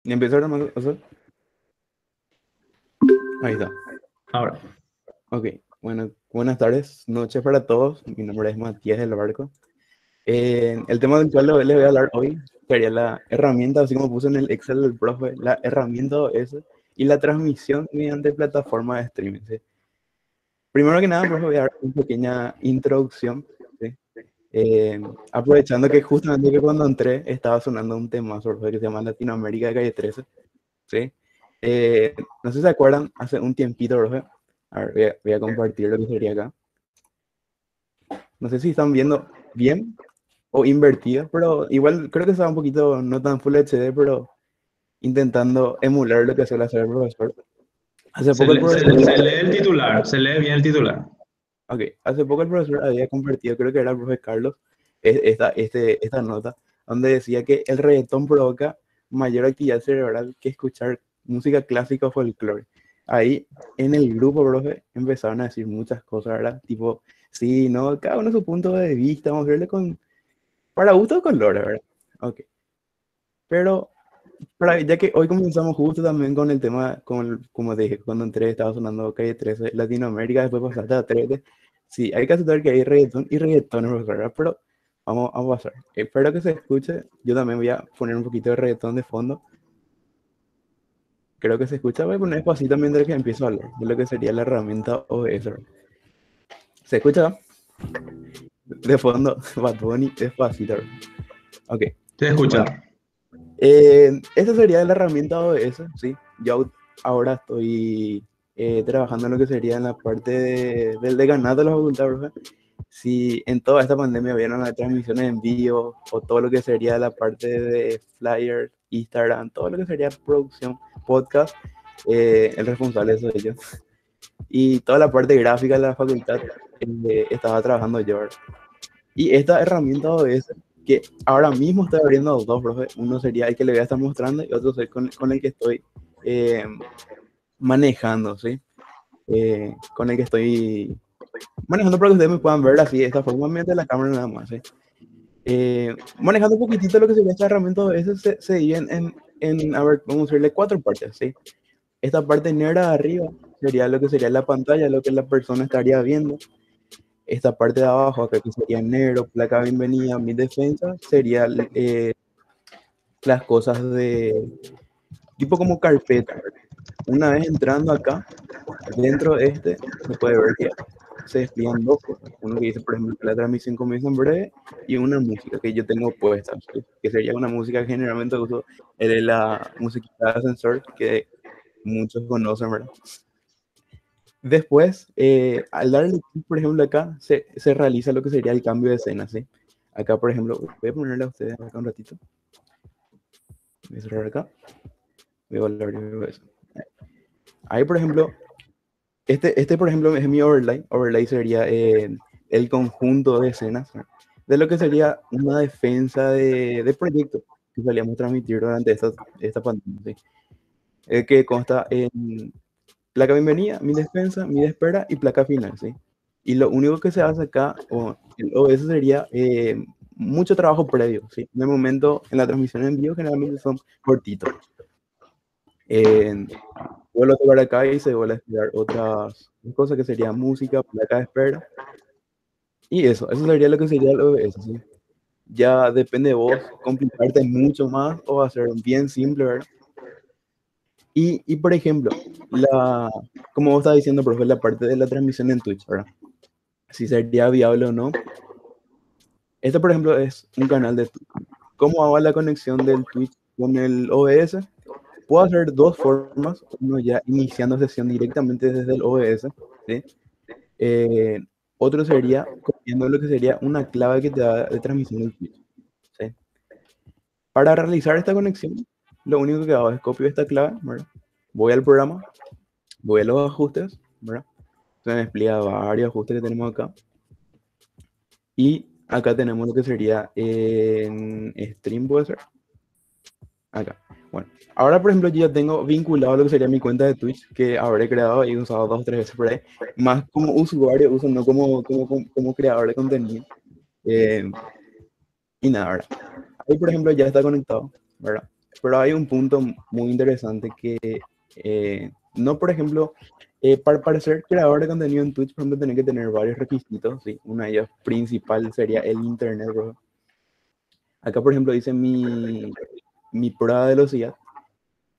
¿Y empezó nomás? O sea, ahí está. Ahora, Ok, bueno, buenas tardes, noches para todos. Mi nombre es Matías del Barco. El tema del cual les voy a hablar hoy sería la herramienta, así como puse en el Excel del profe, la herramienta OS y la transmisión mediante plataforma de streaming. ¿Sí? Primero que nada, profe, voy a dar una pequeña introducción. ¿Sí? Aprovechando que justamente que cuando entré estaba sonando un tema sobre que se llama Latinoamérica de Calle 13. ¿Sí? No sé si se acuerdan, hace un tiempito, profe. A ver, voy a compartir lo que sería acá. No sé si están viendo bien o invertido, pero igual creo que estaba un poquito no tan Full HD, pero intentando emular lo que suele hacer el profesor. Hace se, poco el le- se, profesor, le- se lee el titular, se lee bien el titular. ok, hace poco el profesor había compartido, creo que era el profe Carlos, esta nota, donde decía que el reggaetón provoca mayor actividad cerebral que escuchar música clásica o folclore. Ahí en el grupo, profe, empezaron a decir muchas cosas, ¿verdad? Tipo, sí, no, cada uno su punto de vista, vamos a verle con, para gusto o colores, ¿verdad? Ok. Pero ya que hoy comenzamos justo también con el tema, como te dije, cuando entré estaba sonando Calle 13, Latinoamérica, después pasaste a 13. Sí, hay que aceptar que hay reggaetón y reggaetón, ¿verdad? Pero vamos a pasar. Espero que se escuche. Yo también voy a poner un poquito de reggaetón de fondo. Creo que se escucha. Voy a poner despacito mientras que empiezo a hablar de lo que sería la herramienta OBS, ¿verdad? ¿Se escucha? De fondo, Bad Bunny, despacito, ¿verdad? Ok, Se bueno. escucha. Esa sería la herramienta OBS, sí. Yo ahora estoy trabajando en lo que sería en la parte del decanato de la facultad, profe. Si en toda esta pandemia vieron las transmisiones en vivo o todo lo que sería la parte de flyers, Instagram, todo lo que sería producción, podcast, el responsable soy yo. Y toda la parte gráfica de la facultad estaba trabajando yo, ¿verdad? Y esta herramienta OBS, que ahora mismo estoy abriendo dos, profe. Uno sería el que le voy a estar mostrando y otro es con el que estoy eh, manejando, ¿sí? Con el que estoy manejando para que ustedes me puedan ver así de esta forma mediante la cámara nada más, ¿sí? Manejando un poquitito lo que sería esta herramienta OBS se divide a ver, vamos a decirle cuatro partes, ¿sí? Esta parte negra de arriba sería lo que sería la pantalla, lo que la persona estaría viendo. Esta parte de abajo, acá que sería negro, placa bienvenida, mi defensa, sería las cosas de tipo como carpeta. Una vez entrando acá, dentro de se puede ver que se despliegan dos cosas. Uno que dice, por ejemplo, la transmisión comienza en breve y una música que yo tengo puesta, ¿sí? Que sería una música que generalmente uso, es la musiquita de ascensor que muchos conocen, ¿verdad? Después, al darle clic, por ejemplo, acá se realiza lo que sería el cambio de escena, ¿sí? Acá, por ejemplo, voy a ponerle a ustedes acá un ratito. Voy a cerrar acá. Voy a volver a eso. Ahí, por ejemplo, por ejemplo, es mi overlay. Overlay sería el conjunto de escenas, ¿no? De lo que sería una defensa de proyecto que solíamos transmitir durante esta pandemia, ¿sí? Que consta en placa bienvenida, mi defensa, mi de espera y placa final, ¿sí? Y lo único que se hace acá, o eso sería mucho trabajo previo, ¿sí? En el momento, en la transmisión en vivo, generalmente son cortitos. Eh, Vuelvo a tocar acá y se vuelve a estudiar otras cosas que sería música, placa de espera. Y eso sería lo que sería el OBS, ¿sí? Ya depende de vos complicarte mucho más o hacer bien simple, ¿verdad? Por ejemplo, como vos estabas diciendo, profe, la parte de la transmisión en Twitch, ¿verdad? Si sería viable o no. Este, por ejemplo, es un canal de Twitch. ¿Cómo hago la conexión del Twitch con el OBS? Puedo hacer dos formas. Uno ya iniciando sesión directamente desde el OBS, ¿sí? Eh, Otro sería copiando lo que sería una clave que te da de transmisión del Twitch, ¿sí? Para realizar esta conexión, lo único que hago es copio esta clave, ¿verdad? Voy al programa, voy a los ajustes, ¿verdad? Se me explica varios ajustes que tenemos acá. Y acá tenemos lo que sería en stream, puede ser. Acá. Bueno, ahora por ejemplo yo ya tengo vinculado lo que sería mi cuenta de Twitch, que habré creado y usado dos o tres veces por ahí, más como usuario, uso no como creador de contenido. Eh, y nada, ¿verdad? Ahí por ejemplo ya está conectado, ¿verdad? pero hay un punto muy interesante que no, por ejemplo, para ser creador de contenido en Twitch, por ejemplo, tenés que tener varios requisitos, ¿sí? Una de ellas principal sería el internet, bro. Acá, por ejemplo, dice mi prueba de velocidad.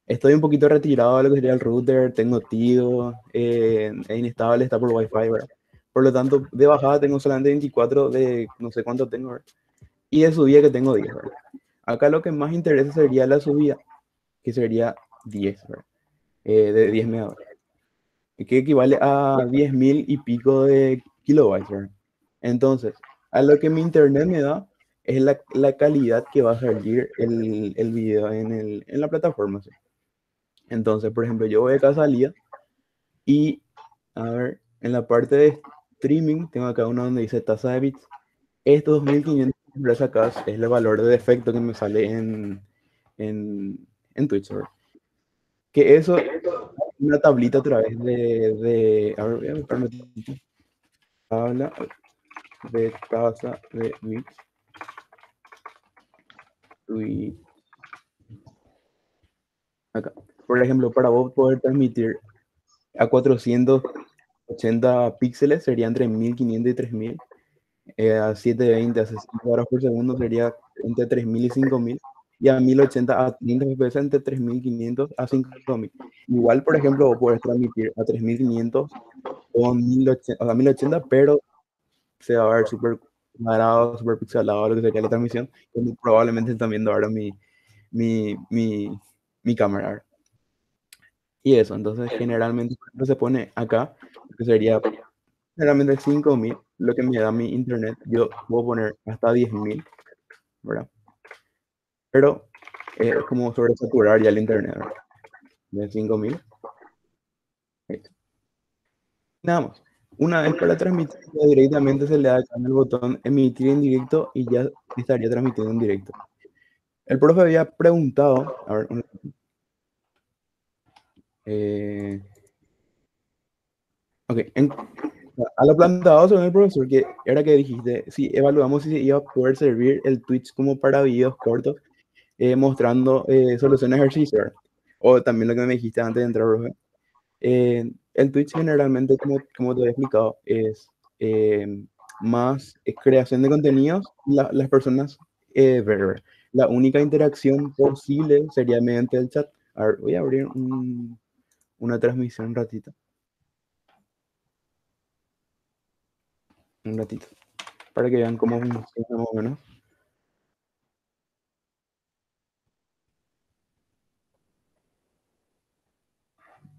Estoy un poquito retirado de lo que sería el router, tengo Tigo, es inestable, está por Wi-Fi, ¿verdad? Por lo tanto, de bajada tengo solamente 24 de no sé cuánto tengo, ¿verdad? Y de subida que tengo 10, ¿verdad? Acá lo que más interesa sería la subida, que sería 10, ¿verdad? De 10 megabytes, que equivale a 10.000 y pico de kilobytes, ¿verdad? Entonces, a lo que mi internet me da es la calidad que va a salir el video en la plataforma, ¿sí? Entonces, por ejemplo, yo voy acá a salida y, a ver, en la parte de streaming, tengo acá una donde dice tasa de bits. Estos 2500 que me sacas es el valor de defecto que me sale en Twitch, ¿verdad? Que eso, una tablita a través a ver, voy a buscar una tabla de tasa de bits, Twitch, acá. Por ejemplo, para vos poder transmitir a 480 píxeles sería entre 1500 y 3000. A 720 a 60 cuadros por segundo sería entre 3000 y 5000. Y a 1080 a 30 FPS entre 3500 a 5000. Igual, por ejemplo, vos podés transmitir a 3500 o 1080, o sea, 1080, pero se va a ver súper cuadrado, súper pixelado lo que sería la transmisión, como probablemente están viendo ahora mi, mi, mi cámara. Y eso, entonces generalmente se pone acá, que sería generalmente 5000, lo que me da mi internet. Yo puedo poner hasta 10.000, ¿verdad? Pero es como sobresaturar ya el internet, ¿verdad? De 5000. Nada más. Una vez para transmitir, ya directamente se le da acá en el botón emitir en directo y ya estaría transmitiendo en directo. El profe había preguntado, a ver, eh, ok, a lo planteado según el profesor, que era que dijiste, si evaluamos si se iba a poder servir el Twitch como para videos cortos, mostrando soluciones de ejercicio, ¿verdad? O también lo que me dijiste antes de entrar, profe. El Twitch generalmente, como te he explicado, es más creación de contenidos, las personas ver. La única interacción posible sería mediante el chat. A ver, voy a abrir una transmisión un ratito, para que vean cómo funciona más o menos.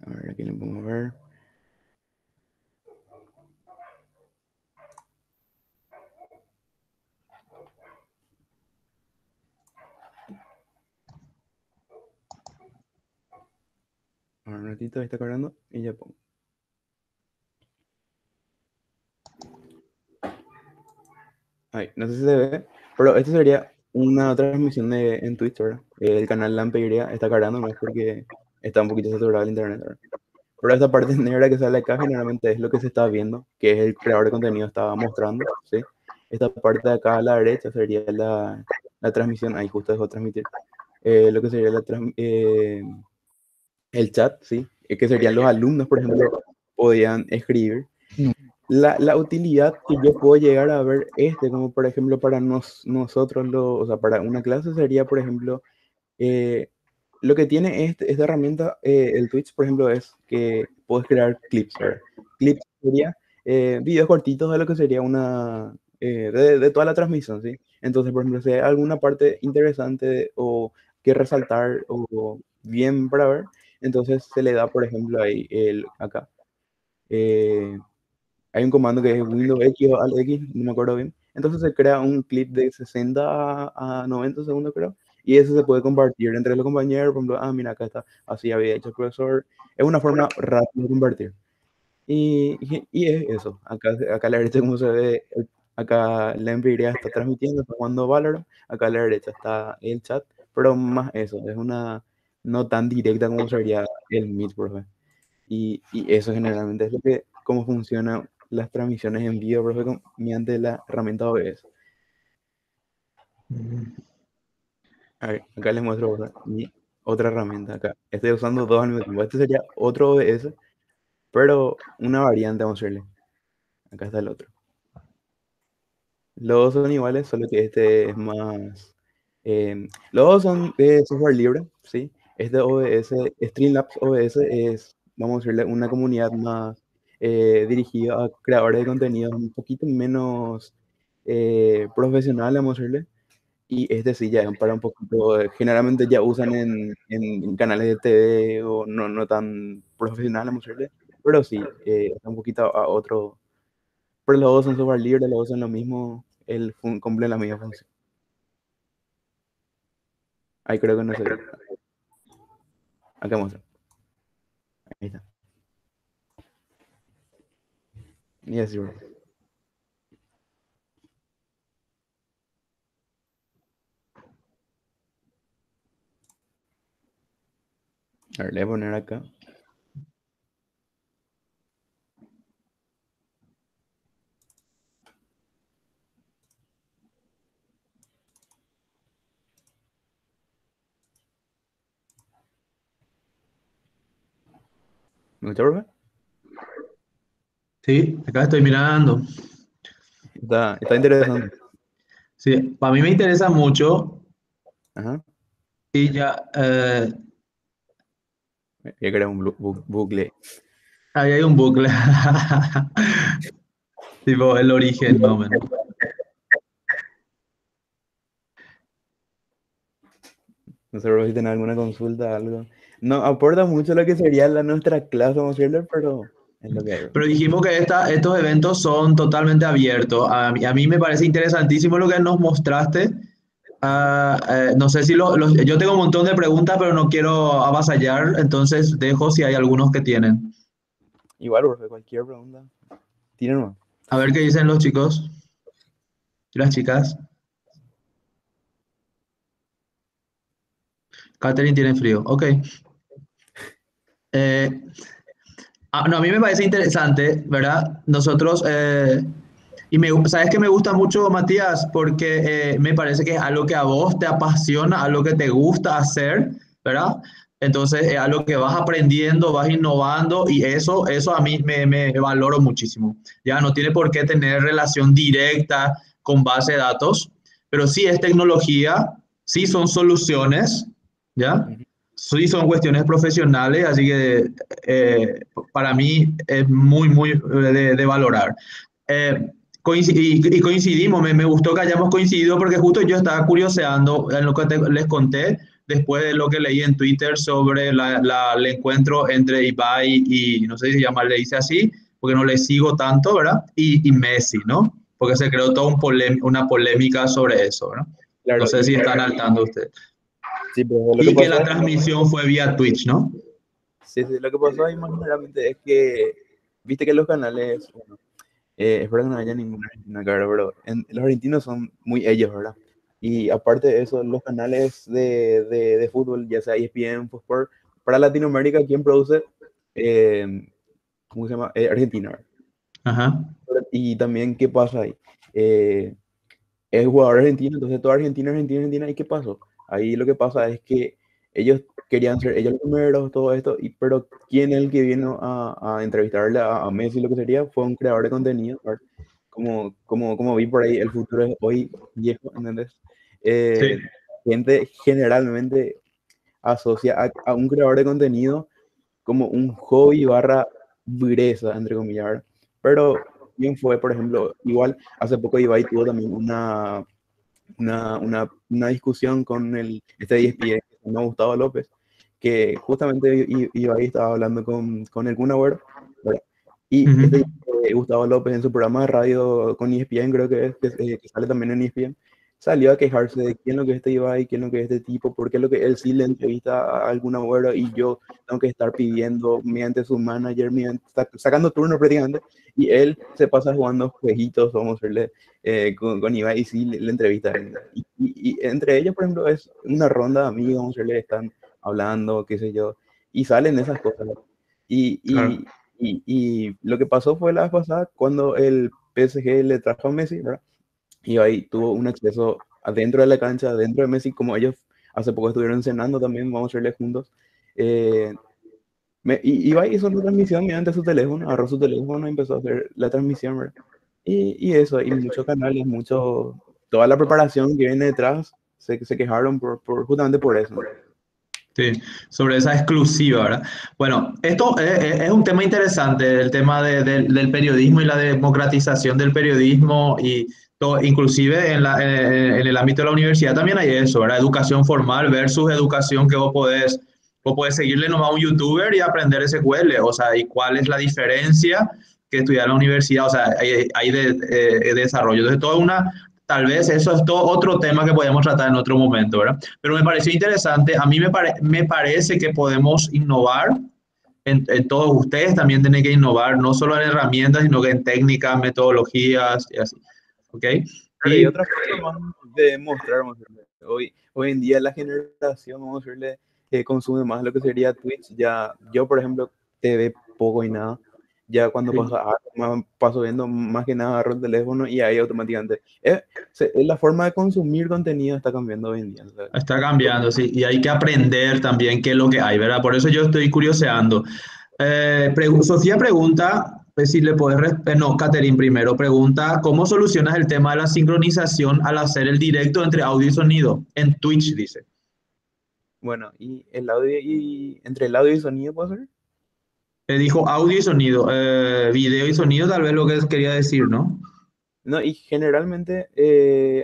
A ver, aquí le pongo a ver. A ver, un ratito, ahí está cargando y ya pongo. Ay, no sé si se ve, pero esto sería una transmisión en Twitch, ¿verdad? El canal Lampería está cargando, no es porque está un poquito saturado el internet, ¿verdad? Pero esta parte negra que sale acá generalmente es lo que se está viendo, que es el creador de contenido estaba mostrando, ¿sí? Esta parte de acá a la derecha sería la transmisión, ahí justo dejó transmitir, lo que sería el chat, ¿sí? Que serían los alumnos, por ejemplo, podían escribir. La utilidad que yo puedo llegar a ver como por ejemplo para nosotros, o sea, para una clase sería, por ejemplo, eh, lo que tiene esta herramienta, el Twitch, por ejemplo, es que puedes crear clips, ¿verdad? Clips sería videos cortitos de lo que sería de toda la transmisión, ¿sí? Entonces, por ejemplo, si hay alguna parte interesante o que resaltar o bien para ver, entonces se le da, por ejemplo, ahí, acá. eh, Hay un comando que es Windows X o Alt X, no me acuerdo bien. Entonces se crea un clip de 60 a 90 segundos, creo. Y eso se puede compartir entre los compañeros. Por ejemplo, mira, acá está, así había hecho el profesor. Es una forma rápida de compartir. Y es eso. Acá a la derecha, como se ve, acá la emplearía está transmitiendo, está jugando Valorant. Acá a la derecha está el chat. Pero más eso, es una no tan directa como sería el Meet, por ejemplo. Y eso generalmente es cómo funcionan las transmisiones en vivo, profe, mediante la herramienta OBS. A ver, acá les muestro otra herramienta. Acá estoy usando dos al mismo tiempo. Este sería otro OBS, pero una variante, vamos a hacerle. Acá está el otro. Los dos son iguales, solo que este es más... los dos son de software libre, ¿sí? Este OBS, Streamlabs OBS es, vamos a decirle, una comunidad más dirigida a creadores de contenido un poquito menos profesional, vamos a decirle. Y este sí ya es para un poquito, generalmente ya usan en canales de TV o no, no tan profesional, vamos a decirle. Pero sí, está un poquito a otro. Pero los dos son software libre, los dos son lo mismo, cumple la misma función. Ahí creo que no se ve. Acá muestra. Ahí está. Y así, bro. A ver, le voy a poner acá. ¿Me gusta, profe? Sí, acá estoy mirando. Está interesante. Sí, para mí me interesa mucho Ajá. y ya, Ya que era un bucle. ahí hay un bucle. Tipo, el origen, más o menos. No sé, bro, si tenés alguna consulta, algo. No aporta mucho lo que sería nuestra clase, vamos a decirle, pero es lo que hay, bro. Pero dijimos que estos eventos son totalmente abiertos. A mí me parece interesantísimo lo que nos mostraste. No sé si yo tengo un montón de preguntas, pero no quiero avasallar, entonces dejo si hay algunos que tienen. Igual, profe, cualquier pregunta. Tiene nomás. A ver qué dicen los chicos y las chicas. Catherine tiene frío. Ok. Eh, no, a mí me parece interesante, ¿verdad? Nosotros, ¿sabes qué me gusta mucho, Matías? Porque me parece que es algo que a vos te apasiona, algo que te gusta hacer, ¿verdad? Entonces, es algo que vas aprendiendo, vas innovando y eso a mí me valoro muchísimo. Ya no tiene por qué tener relación directa con base de datos, pero sí es tecnología, sí son soluciones, ¿ya? Ujú. Sí son cuestiones profesionales, así que eh, para mí es muy, muy de valorar. Eh, y coincidimos, me gustó que hayamos coincidido porque justo yo estaba curioseando en lo que les conté después de lo que leí en Twitter sobre el encuentro entre Ibai y, no sé si se llama, le dice así, porque no le sigo tanto, ¿verdad? Y Messi, ¿no? Porque se creó toda una polémica sobre eso, ¿verdad? No Claro, sé si están al tanto ustedes. sí, pero lo que Y que pasó la ahí, transmisión fue vía Twitch, ¿no? sí, sí, lo que pasó ahí más generalmente es que, viste que los canales, bueno, espero que no haya ninguna argentina, claro, pero los argentinos son muy ellos, ¿verdad? Y aparte de eso, los canales de fútbol, ya sea ESPN, Sport, para Latinoamérica, ¿quién produce? Eh, ¿Cómo se llama? Argentina, ¿verdad? Ajá. Y también, ¿qué pasa ahí? Eh, es jugador argentino, entonces todo Argentina, Argentina, Argentina, ¿y qué pasó? Ahí lo que pasa es que ellos querían ser ellos los primeros, todo esto, pero ¿quién es el que vino a entrevistarle a Messi, lo que sería? Fue un creador de contenido, ¿verdad? Como vi por ahí, el futuro es hoy viejo, ¿entendés? Sí. Eh, gente generalmente asocia a un creador de contenido como un hobby barra dureza, entre comillas, ¿verdad? Pero bien fue, por ejemplo, igual hace poco Ibai tuvo también una discusión con este ESPN, no Gustavo López, que justamente Ibai estaba hablando con el Kun Agüero, ¿verdad? Y Ujú. Gustavo López en su programa de radio con ESPN, creo que es, que sale también en ESPN, salió a quejarse de quién es lo que es este Ibai, quién es lo que es este tipo, por qué es lo que él sí le entrevista a algún Agüero y yo tengo que estar pidiendo mediante su manager, sacando turnos prácticamente, y él se pasa jugando jueguitos, vamos a decirle, con Ibai y sí le entrevista a él. Y entre ellos, por ejemplo, es una ronda de amigos, vamos a decirle, están hablando, qué sé yo, y salen esas cosas. Y, Claro. y, y lo que pasó fue la vez pasada cuando el PSG le trajo a Messi, ¿verdad? Y ahí tuvo un acceso adentro de la cancha, adentro de Messi, como ellos hace poco estuvieron cenando también, vamos a hacerle juntos. Eh, Iba y hizo la transmisión mediante su teléfono, agarró su teléfono y empezó a hacer la transmisión, ¿verdad? Y eso, y muchos canales, toda la preparación que viene detrás, se quejaron justamente por eso, ¿no? Sí, sobre esa exclusiva, ¿verdad? Bueno, esto es un tema interesante, el tema del periodismo y la democratización del periodismo y todo, inclusive en el ámbito de la universidad también hay eso, ¿verdad? Educación formal versus educación que vos podés seguirle nomás a un youtuber y aprender SQL, o sea, y cuál es la diferencia que estudiar en la universidad, o sea, hay de desarrollo. Entonces, toda una, tal vez eso es todo otro tema que podemos tratar en otro momento, ¿verdad? Pero me pareció interesante, a mí me parece que podemos innovar en todos ustedes, también tienen que innovar, no solo en herramientas, sino que en técnicas, metodologías y así, ¿ok? Claro, y Y otra forma más de mostrar, vamos a decirle, hoy en día la generación, vamos a decirle, que consume más lo que sería Twitch, ya, yo por ejemplo, TV poco y nada, ya cuando sí, paso viendo más que nada agarro el teléfono y ahí automáticamente, la forma de consumir contenido está cambiando hoy en día, ¿sabes? está cambiando, sí, y hay que aprender también qué es lo que hay, ¿verdad? Por eso yo estoy curioseando. Sofía pregunta, pues si le puedes, no, Catherine primero pregunta, ¿cómo solucionas el tema de la sincronización al hacer el directo entre audio y sonido? En Twitch, dice. Bueno, y el audio y entre el audio y sonido, ¿puedo ser? Dijo audio y sonido, video y sonido, tal vez lo que quería decir, ¿no? No, y generalmente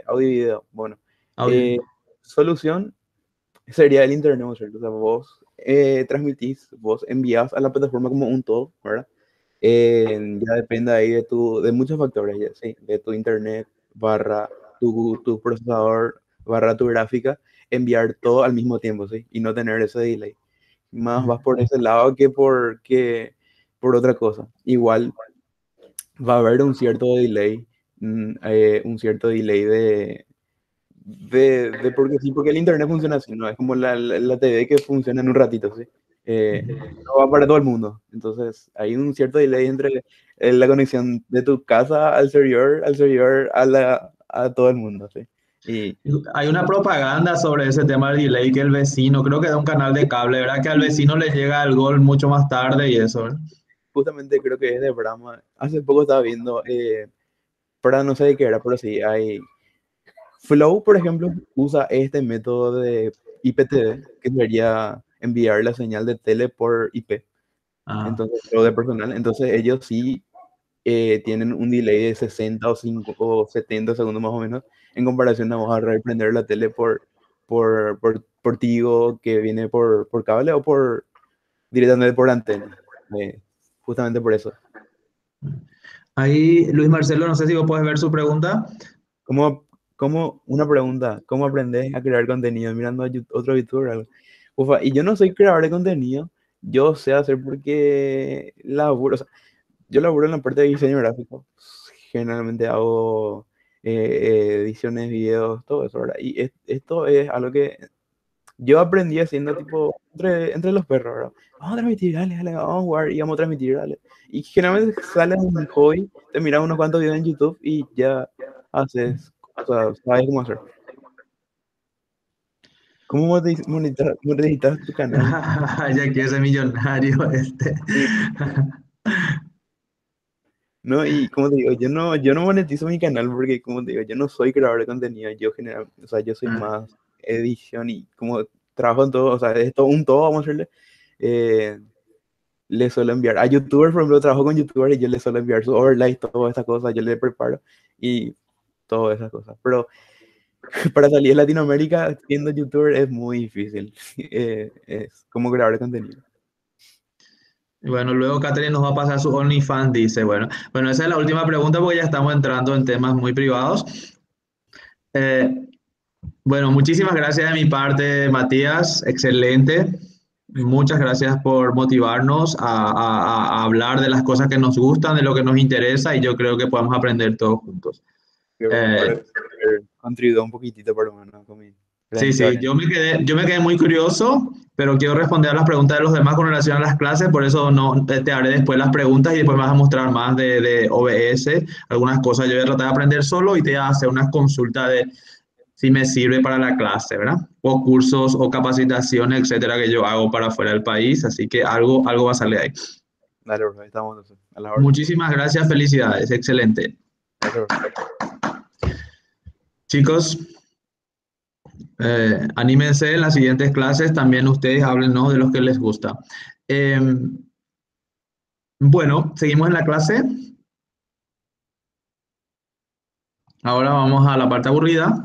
audio y video, bueno, Audio. eh, solución sería el internet, ¿no es cierto? O sea, vos transmitís, vos envías a la plataforma como un todo, ¿verdad? Ya depende ahí de muchos factores, ya, ¿sí? De tu internet, barra tu procesador, barra tu gráfica, enviar todo al mismo tiempo, ¿sí? Y no tener ese delay. Más vas por ese lado que por otra cosa. Igual va a haber un cierto delay, un cierto delay porque sí, porque el internet funciona así, ¿no? Es como la TV que funciona en un ratito, ¿sí? No va para todo el mundo. Entonces, hay un cierto delay entre la conexión de tu casa al servidor a todo el mundo, ¿sí? Y Hay una propaganda sobre ese tema del delay que el vecino, creo que de un canal de cable, ¿verdad? Que al vecino le llega el gol mucho más tarde y eso, ¿verdad? justamente creo que es de Brahma. Hace poco estaba viendo, para no sé de qué era, pero sí, hay Flow, por ejemplo, usa este método de IPTV, que sería enviar la señal de tele por IP, Ah. entonces, o de personal. Entonces, ellos sí tienen un delay de 60 o 70 segundos más o menos, en comparación a vos a reprender la tele por Tigo, que viene por cable o directamente por antena. Justamente por eso. Ahí, Luis Marcelo, no sé si vos puedes ver su pregunta. Una pregunta, ¿cómo aprendes a crear contenido mirando a otro youtuber? Algo? Ufa, y yo no soy creador de contenido, yo sé hacer porque laburo, o sea, yo laburo en la parte de diseño gráfico, generalmente hago ediciones, videos, todo eso, ¿verdad? Y esto es algo que yo aprendí haciendo tipo entre los perros, ¿verdad? Vamos a transmitir, dale, dale, vamos a jugar y vamos a transmitir, dale. Y generalmente sale un hobby, te miras unos cuantos videos en YouTube y ya haces, o sea, sabes cómo hacer. ¿Cómo monetizas tu canal? Ya quiero ser millonario este. Sí, no, y como te digo, yo no monetizo mi canal porque, como te digo, yo no soy creador de contenido, yo general, o sea, yo soy Ah, más edición y como trabajo en todo, o sea, es todo un todo, vamos a decirle, eh, le suelo enviar a youtubers, por ejemplo, trabajo con youtubers y yo le suelo enviar su overlay, todas estas cosas, yo le preparo y todas esas cosas, pero para salir de Latinoamérica siendo youtuber es muy difícil, es como creador de contenido. bueno, luego Catherine nos va a pasar su OnlyFans, dice. Bueno, esa es la última pregunta porque ya estamos entrando en temas muy privados. Eh, bueno, muchísimas gracias de mi parte, Matías. Excelente. Muchas gracias por motivarnos a hablar de las cosas que nos gustan, de lo que nos interesa y yo creo que podemos aprender todos juntos. Creo que Eh, espero haber contribuido un poquitito por lo menos con mi Sí, granito de sí, arena. yo me quedé muy curioso, pero quiero responder a las preguntas de los demás con relación a las clases, por eso no te haré después las preguntas y después me vas a mostrar más de OBS, algunas cosas yo voy a tratar de aprender solo y te voy a hacer unas consultas si me sirve para la clase, ¿verdad? O cursos o capacitaciones, etcétera, que yo hago para fuera del país, así que algo va a salir ahí. Dale, profe, estamos entonces, a la orden. Muchísimas gracias, felicidades, excelente. Dale, profe. Chicos, anímense en las siguientes clases, también ustedes hablen, ¿no?, de los que les gusta. Eh, bueno, seguimos en la clase. Ahora vamos a la parte aburrida.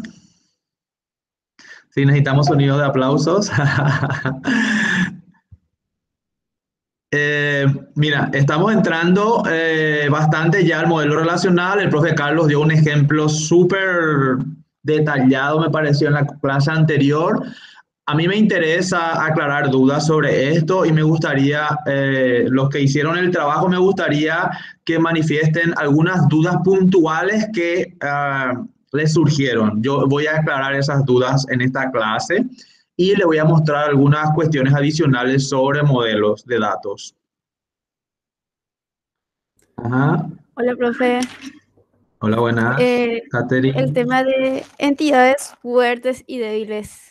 Sí, necesitamos sonido de aplausos. Mira, estamos entrando bastante ya al modelo relacional. El profe Carlos dio un ejemplo súper detallado, me pareció, en la clase anterior. A mí me interesa aclarar dudas sobre esto y me gustaría, los que hicieron el trabajo, me gustaría que manifiesten algunas dudas puntuales que les surgieron. Yo voy a aclarar esas dudas en esta clase y le voy a mostrar algunas cuestiones adicionales sobre modelos de datos. Ajá. Hola, profe. Hola, buenas. El Catherine. tema de entidades fuertes y débiles.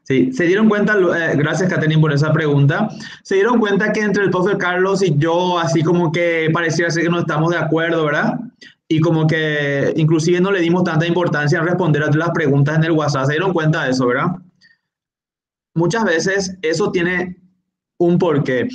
Sí, se dieron cuenta, gracias Catherine por esa pregunta, se dieron cuenta que entre el profe Carlos y yo, así como que parecía ser que no estamos de acuerdo, ¿verdad? Y como que inclusive no le dimos tanta importancia en responder a las preguntas en el WhatsApp, se dieron cuenta de eso, ¿verdad? Muchas veces eso tiene un porqué.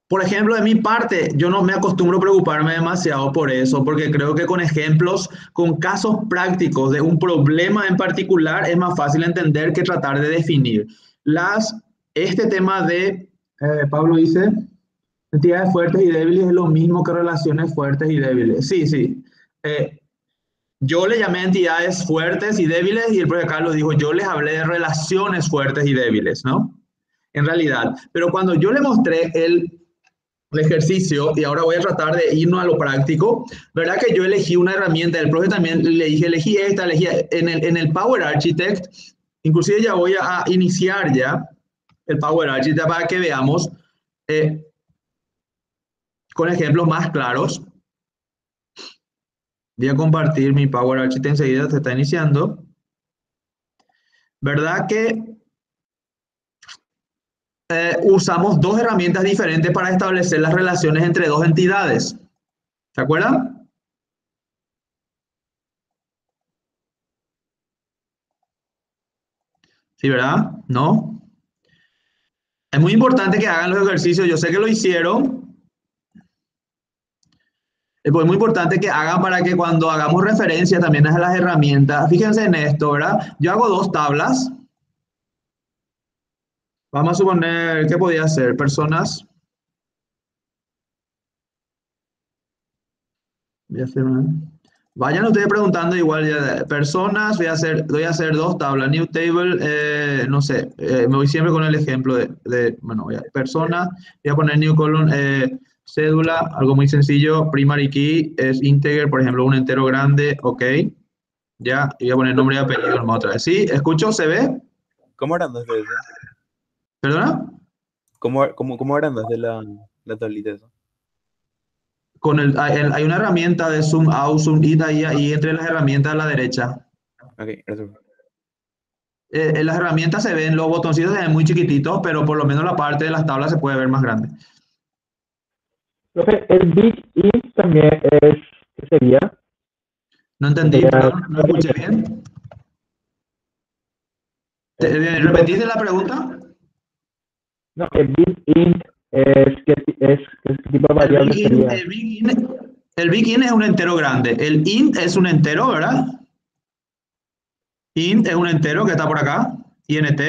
Por ejemplo, de mi parte, yo no me acostumbro a preocuparme demasiado por eso, porque creo que con ejemplos, con casos prácticos de un problema en particular, es más fácil entender que tratar de definir. Este tema de, Pablo dice, entidades fuertes y débiles es lo mismo que relaciones fuertes y débiles. Sí, sí. Yo le llamé entidades fuertes y débiles y el profesor Carlos dijo, yo les hablé de relaciones fuertes y débiles, ¿no? En realidad. Pero cuando yo le mostré el ejercicio, y ahora voy a tratar de irnos a lo práctico, ¿verdad? Que yo elegí una herramienta, el profe también le dije, elegí esta, elegí en el Power Architect, inclusive ya voy a iniciar ya el Power Architect para que veamos con ejemplos más claros. Voy a compartir mi Power Architect enseguida, se está iniciando. ¿Verdad que usamos dos herramientas diferentes para establecer las relaciones entre dos entidades? ¿Se acuerdan? ¿Sí, verdad? ¿No? Es muy importante que hagan los ejercicios. Yo sé que lo hicieron. Es muy importante que hagan para que cuando hagamos referencia también a las herramientas, fíjense en esto, ¿verdad? Yo hago dos tablas. Vamos a suponer, ¿qué podía ser? Personas. Voy a hacer una. Vayan ustedes preguntando igual ya, personas, voy a hacer dos tablas, new table, no sé, me voy siempre con el ejemplo bueno, personas, voy a poner new column, cédula, algo muy sencillo, primary key es integer, por ejemplo, un entero grande, ok, ya, y voy a poner nombre y apellido otra vez. ¿Sí? ¿Escucho? ¿Se ve? ¿Cómo agrandaste eso? ¿Perdona? ¿Cómo agrandaste la tablita esa? Hay una herramienta de zoom out, zoom in ahí entre las herramientas a la derecha. Ok, gracias. En las herramientas se ven, los botoncitos se ven muy chiquititos, pero por lo menos la parte de las tablas se puede ver más grande. Profe, el Big Int también es, ¿qué sería? No entendí, Sería, perdón, no escuché bien. ¿Repetiste la pregunta? no, el Big Int es qué tipo de variable sería. El big int es un entero grande. El int es un entero, ¿verdad? Int es un entero que está por acá, int.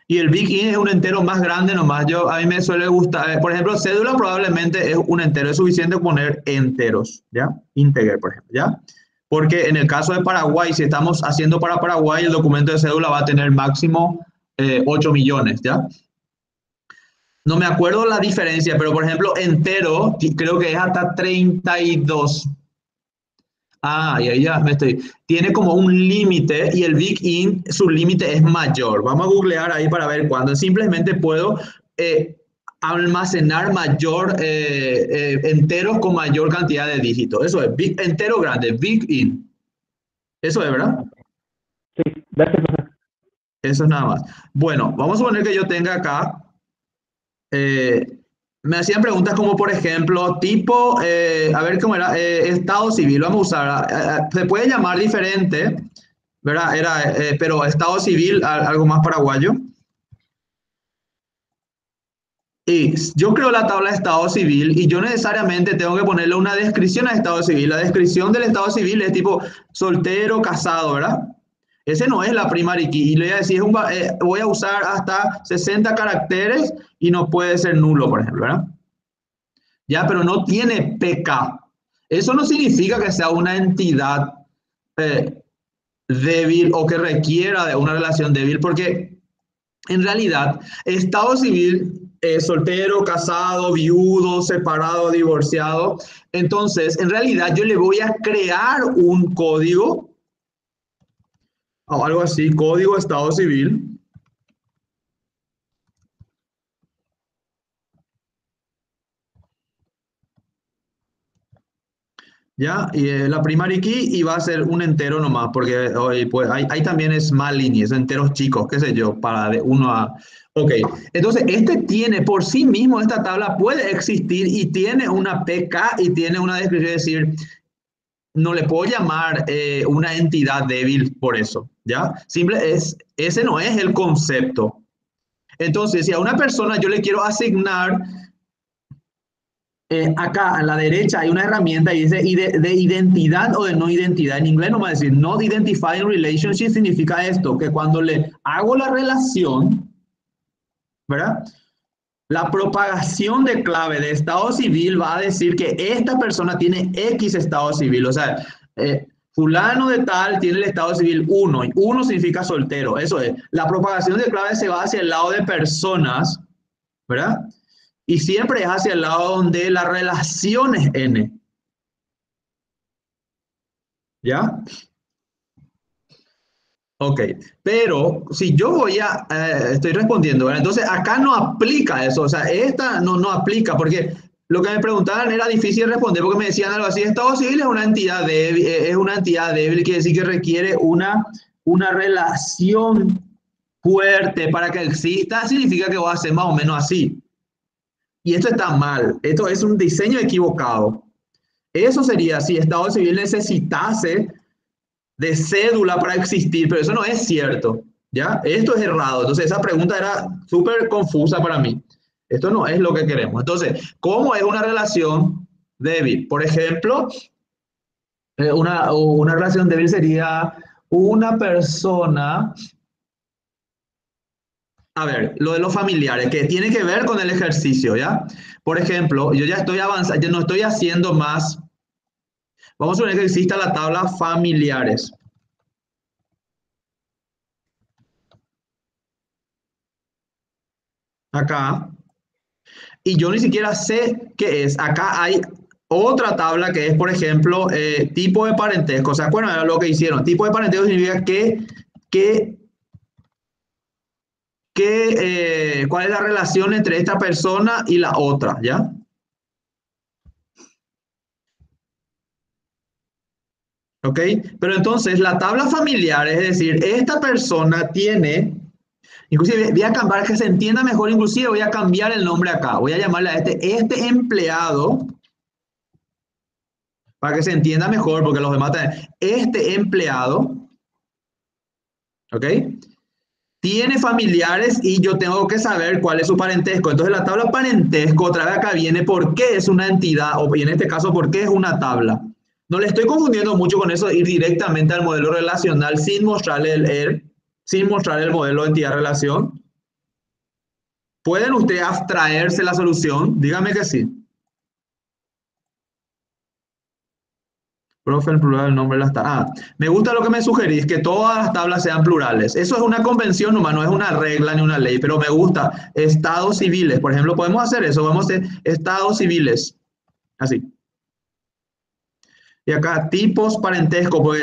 Y el big int es un entero más grande nomás. A mí me suele gustar, por ejemplo, cédula probablemente es un entero, es suficiente poner enteros, ¿ya? Integer, por ejemplo, ¿ya? Porque en el caso de Paraguay, si estamos haciendo para Paraguay, el documento de cédula va a tener máximo 8 millones, ¿ya? No me acuerdo la diferencia, pero por ejemplo, entero, creo que es hasta 32. Ah, y ahí ya me estoy. Tiene como un límite y el Big Int, su límite es mayor. Vamos a googlear ahí para ver cuándo. Simplemente puedo almacenar enteros con mayor cantidad de dígitos. Eso es, entero grande, big int. Eso es, ¿verdad? Sí, gracias, profe. Eso es nada más. Bueno, vamos a suponer que yo tenga acá, me hacían preguntas como, por ejemplo, tipo, a ver cómo era, estado civil, vamos a usar, se puede llamar diferente, ¿verdad? Pero estado civil, algo más paraguayo. Y yo creo la tabla de estado civil y yo necesariamente tengo que ponerle una descripción al estado civil. La descripción del estado civil es tipo soltero, casado, ¿verdad? Ese no es la primary key. Y le voy a decir, voy a usar hasta 60 caracteres y no puede ser nulo, por ejemplo, ¿verdad? Ya, pero no tiene PK. Eso no significa que sea una entidad débil o que requiera de una relación débil, porque en realidad, estado civil, soltero, casado, viudo, separado, divorciado. Entonces, en realidad yo le voy a crear un código, o algo así, código estado civil. ¿Ya? Y la primary key y va a ser un entero nomás, porque hoy, pues, hay también small lineas, enteros chicos, qué sé yo, para de 1 a... Ok, entonces este tiene por sí mismo, esta tabla puede existir y tiene una PK y tiene una descripción, es decir, no le puedo llamar una entidad débil por eso, ¿ya? Ese no es el concepto. Entonces, si a una persona yo le quiero asignar acá a la derecha hay una herramienta y dice de identidad o de no identidad. En inglés no va a decir not identifying relationship significa esto, que cuando le hago la relación, ¿verdad? La propagación de clave de estado civil va a decir que esta persona tiene X estado civil. O sea, fulano de tal tiene el estado civil 1 y 1 significa soltero. Eso es. La propagación de clave se va hacia el lado de personas, ¿verdad? Y siempre es hacia el lado donde la relación es n. ¿Ya? Ok, pero si yo estoy respondiendo, ¿verdad? Entonces acá no aplica eso, o sea, esta no aplica, porque lo que me preguntaban era difícil responder, porque me decían algo así, Estado civil es una entidad débil, quiere decir que requiere una relación fuerte para que exista, significa que va a ser más o menos así. Y esto está mal, esto es un diseño equivocado. Eso sería si Estado civil necesitase de cédula para existir, pero eso no es cierto, ¿ya? Esto es errado. Entonces, esa pregunta era súper confusa para mí. Esto no es lo que queremos. Entonces, ¿cómo es una relación débil? Por ejemplo, una relación débil sería una persona, a ver, lo de los familiares, que tiene que ver con el ejercicio, ¿ya? Por ejemplo, yo ya estoy avanzando, yo no estoy haciendo más. Vamos a suponer que exista la tabla familiares. Acá. Y yo ni siquiera sé qué es. Acá hay otra tabla que es, por ejemplo, tipo de parentesco. ¿Se acuerdan de lo que hicieron? Tipo de parentesco significa cuál es la relación entre esta persona y la otra, ¿ya? ¿Ok? Pero entonces la tabla familiar, es decir, esta persona tiene, inclusive voy a cambiar, que se entienda mejor, inclusive voy a cambiar el nombre acá. Voy a llamarle a este empleado, para que se entienda mejor, porque los demás también. Este empleado, ¿ok? Tiene familiares y yo tengo que saber cuál es su parentesco. Entonces la tabla parentesco, otra vez acá viene por qué es una entidad, o en este caso, por qué es una tabla. No le estoy confundiendo mucho con eso de ir directamente al modelo relacional sin mostrarle sin mostrar el modelo de entidad-relación. ¿Pueden ustedes abstraerse la solución? Dígame que sí. Profe, el plural del nombre de las tablas. Me gusta lo que me sugerís, que todas las tablas sean plurales. Eso es una convención nomás, no es una regla ni una ley, pero me gusta. Estados civiles, por ejemplo, podemos hacer eso. Vamos a hacer estados civiles. Así. Y acá tipos parentesco,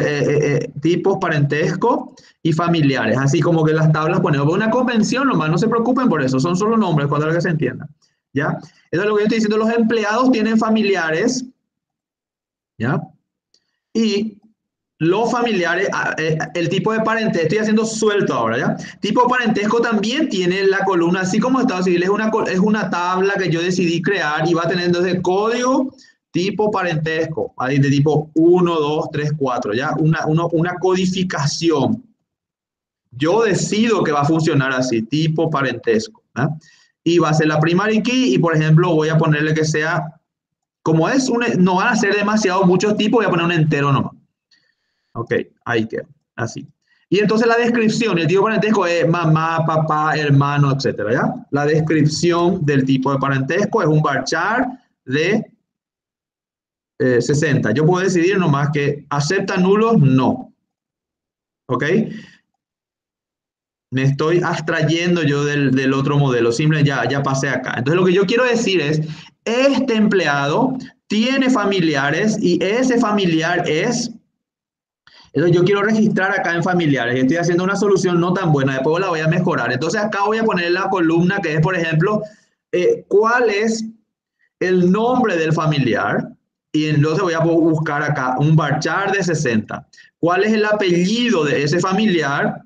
tipos parentesco y familiares. Así como que las tablas ponemos una convención nomás, no se preocupen por eso, son solo nombres, cuando que se entienda. ¿ya? Eso es lo que yo estoy diciendo, los empleados tienen familiares, ¿ya? Y los familiares, el tipo de parentesco, estoy haciendo suelto ahora, ¿ya? Tipo de parentesco también tiene la columna, así como Estado civil, es una tabla que yo decidí crear y va a tener entonces código, tipo parentesco, ahí de tipo 1, 2, 3, 4, ¿ya? Una codificación. Yo decido que va a funcionar así, tipo parentesco, ¿ya? Y va a ser la primary key y, por ejemplo, voy a ponerle que sea, como es no van a ser demasiado muchos tipos, voy a poner un entero nomás. Ok, ahí queda, así. Y entonces la descripción, el tipo de parentesco es mamá, papá, hermano, etcétera, ¿ya? La descripción del tipo de parentesco es un varchar de 60. Yo puedo decidir nomás que acepta nulos, no. ¿Ok? Me estoy abstrayendo yo del otro modelo, simple, ya pasé acá. Entonces lo que yo quiero decir es, este empleado tiene familiares y ese familiar es... Entonces yo quiero registrar acá en familiares. Estoy haciendo una solución no tan buena, después la voy a mejorar. Entonces acá voy a poner la columna que es, por ejemplo, cuál es el nombre del familiar. Y entonces voy a buscar acá un varchar de 60. ¿Cuál es el apellido de ese familiar?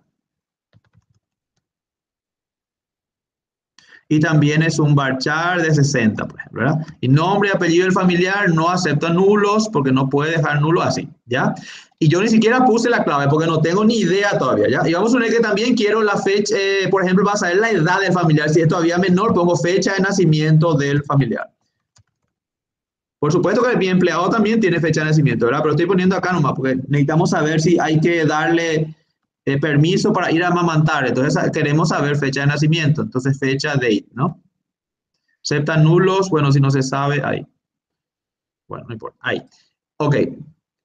Y también es un varchar de 60, por ejemplo, ¿verdad? Y nombre y apellido del familiar no acepta nulos porque no puede dejar nulo así, ¿ya? Y yo ni siquiera puse la clave porque no tengo ni idea todavía, ¿ya? Y vamos a suponer que también quiero la fecha, por ejemplo, va a saber la edad del familiar. Si es todavía menor, pongo fecha de nacimiento del familiar. Por supuesto que mi empleado también tiene fecha de nacimiento, ¿verdad? Pero estoy poniendo acá nomás porque necesitamos saber si hay que darle permiso para ir a amamantar. Entonces queremos saber fecha de nacimiento. Entonces fecha, date, ¿no? Acepta nulos, bueno, si no se sabe, ahí. Bueno, no importa, ahí. Ok.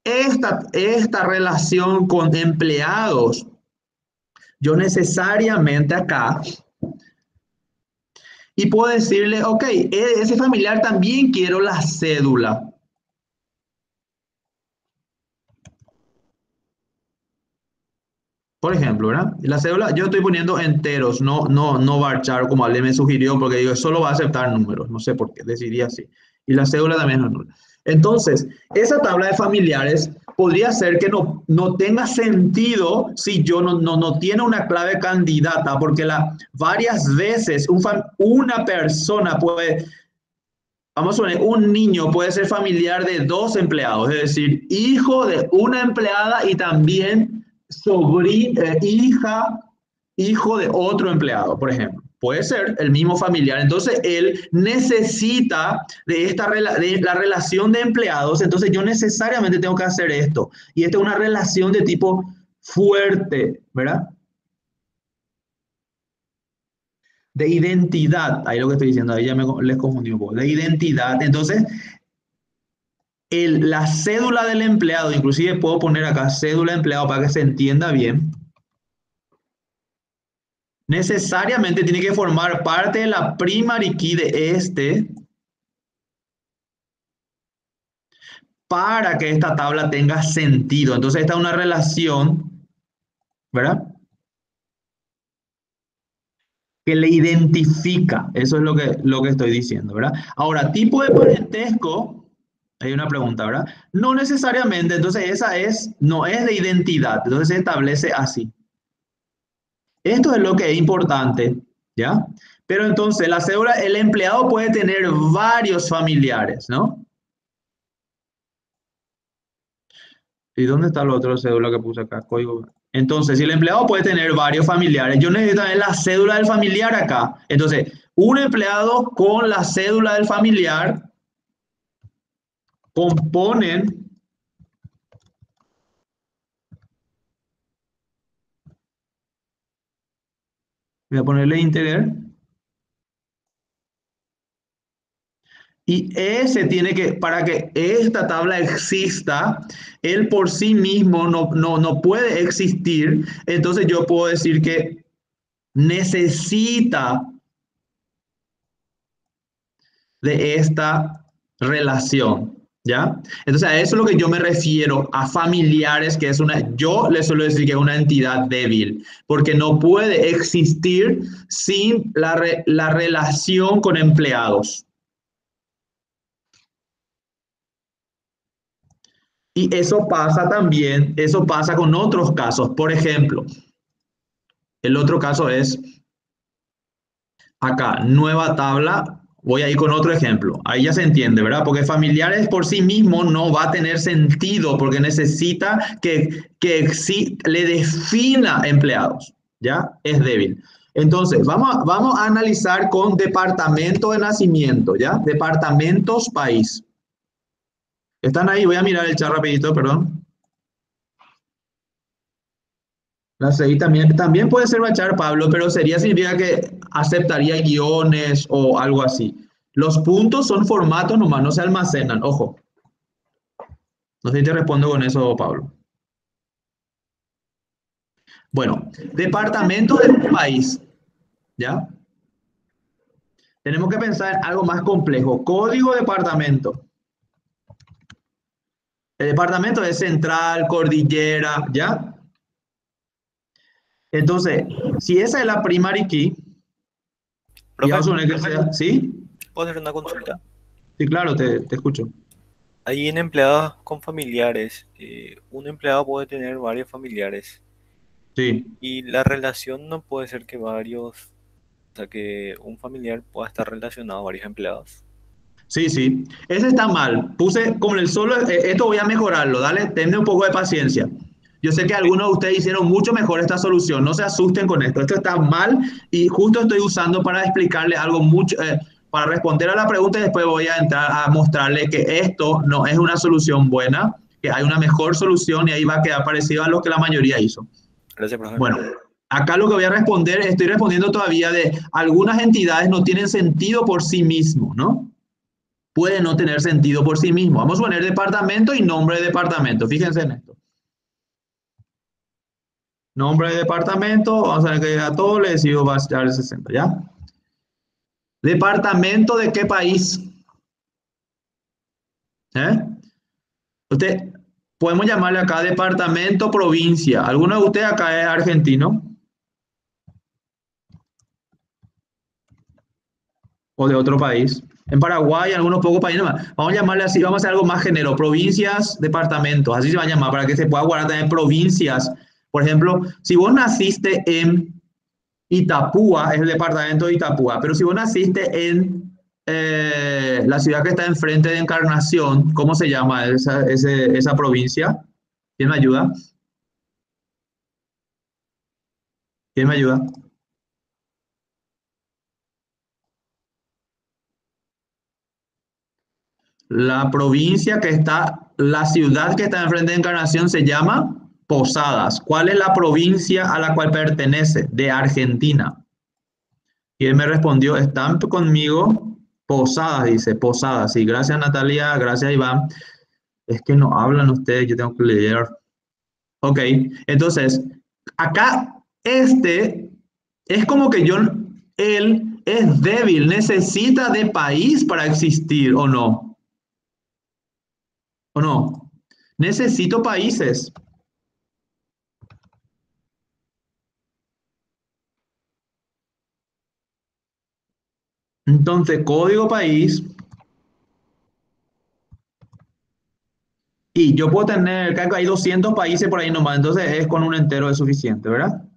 Esta relación con empleados, yo necesariamente acá, y puedo decirle, ok, ese familiar también quiero la cédula. Por ejemplo, ¿verdad? La cédula, yo estoy poniendo enteros, no varchar como alguien me sugirió, porque digo, solo va a aceptar números, no sé por qué, decidí así. Y la cédula también es nula. Entonces, esa tabla de familiares podría ser que no tenga sentido si yo no tiene una clave candidata, porque varias veces una persona puede, vamos a poner, un niño puede ser familiar de dos empleados, es decir, hijo de una empleada y también hija, hijo de otro empleado, por ejemplo. Puede ser el mismo familiar. Entonces, él necesita de la relación de empleados. Entonces, yo necesariamente tengo que hacer esto. Y esta es una relación de tipo fuerte, ¿verdad? De identidad. Ahí lo que estoy diciendo, ahí ya les confundí un poco. De identidad. Entonces, la cédula del empleado, inclusive puedo poner acá cédula de empleado para que se entienda bien, necesariamente tiene que formar parte de la primary key de este para que esta tabla tenga sentido. Entonces esta es una relación, ¿verdad? Que le identifica. Eso es lo que estoy diciendo, ¿verdad? Ahora, tipo de parentesco, hay una pregunta, ¿verdad? No necesariamente, entonces no es de identidad, entonces se establece así. Esto es lo que es importante, ¿ya? Pero entonces la cédula, el empleado puede tener varios familiares, ¿no? ¿Y dónde está la otra cédula que puse acá? Código. Entonces, si el empleado puede tener varios familiares, yo necesito también la cédula del familiar acá. Entonces, un empleado con la cédula del familiar componen, voy a ponerle integer, y ese tiene que, para que esta tabla exista, él por sí mismo no puede existir. Entonces yo puedo decir que necesita de esta relación. ¿Ya? Entonces a eso es lo que yo me refiero, a familiares, que es yo le suelo decir que es una entidad débil, porque no puede existir sin la relación con empleados. Y eso pasa también, eso pasa con otros casos. Por ejemplo, el otro caso es acá, nueva tabla. Voy a ir con otro ejemplo. Ahí ya se entiende, ¿verdad? Porque familiares por sí mismo no va a tener sentido porque necesita que le defina empleados, ¿ya? Es débil. Entonces, vamos a analizar con departamento de nacimiento, ¿ya? Departamentos país. ¿Están ahí? Voy a mirar el chat rapidito, perdón. La CI también puede ser bachar, Pablo, pero significa que aceptaría guiones o algo así. Los puntos son formatos nomás, no se almacenan, ojo. No sé si te respondo con eso, Pablo. Bueno, departamento del país, ¿ya? Tenemos que pensar en algo más complejo. Código departamento. El departamento es central, cordillera, ¿ya? Entonces, si esa es la primary key, y Profe, vamos a suponer que sea, ¿sí? ¿puedo hacer una consulta? Sí, claro, te escucho. Ahí en empleados con familiares, un empleado puede tener varios familiares Sí. y la relación no puede ser que varios, o sea, que un familiar pueda estar relacionado a varios empleados. Sí, sí. Ese está mal. Puse como el solo, esto voy a mejorarlo, dale, tenme un poco de paciencia. Yo sé que algunos de ustedes hicieron mucho mejor esta solución, no se asusten con esto. Esto está mal y justo estoy usando para explicarle algo mucho, para responder a la pregunta y después voy a entrar a mostrarle que esto no es una solución buena, que hay una mejor solución y ahí va a quedar parecido a lo que la mayoría hizo. Gracias, profe. Bueno, acá lo que voy a responder, estoy respondiendo todavía de algunas entidades no tienen sentido por sí mismo, ¿no? Puede no tener sentido por sí mismo. Vamos a poner departamento y nombre de departamento. Fíjense en esto. Nombre de departamento, vamos a ver que a todo le decido bastar el 60, ¿ya? ¿Departamento de qué país? ¿Eh? Usted, podemos llamarle acá departamento, provincia. ¿Alguno de ustedes acá es argentino? ¿O de otro país? En Paraguay, algunos pocos países más. Vamos a llamarle así, vamos a hacer algo más género. Provincias, departamentos, así se va a llamar para que se pueda guardar también provincias. Por ejemplo, si vos naciste en Itapúa, es el departamento de Itapúa, pero si vos naciste en la ciudad que está enfrente de Encarnación, ¿cómo se llama esa provincia? ¿Quién me ayuda? ¿Quién me ayuda? La provincia que está, la ciudad que está enfrente de Encarnación se llama Posadas. ¿Cuál es la provincia a la cual pertenece? De Argentina. Y él me respondió, ¿están conmigo? Posadas, dice, Posadas. Sí, gracias Natalia, gracias Iván. Es que no hablan ustedes, yo tengo que leer. Ok, entonces, acá es como que él es débil, necesita de país para existir, ¿o no? ¿O no? Necesito países. Entonces, código país. Y yo puedo tener, creo que hay 200 países por ahí nomás, entonces es con un entero es suficiente, ¿verdad?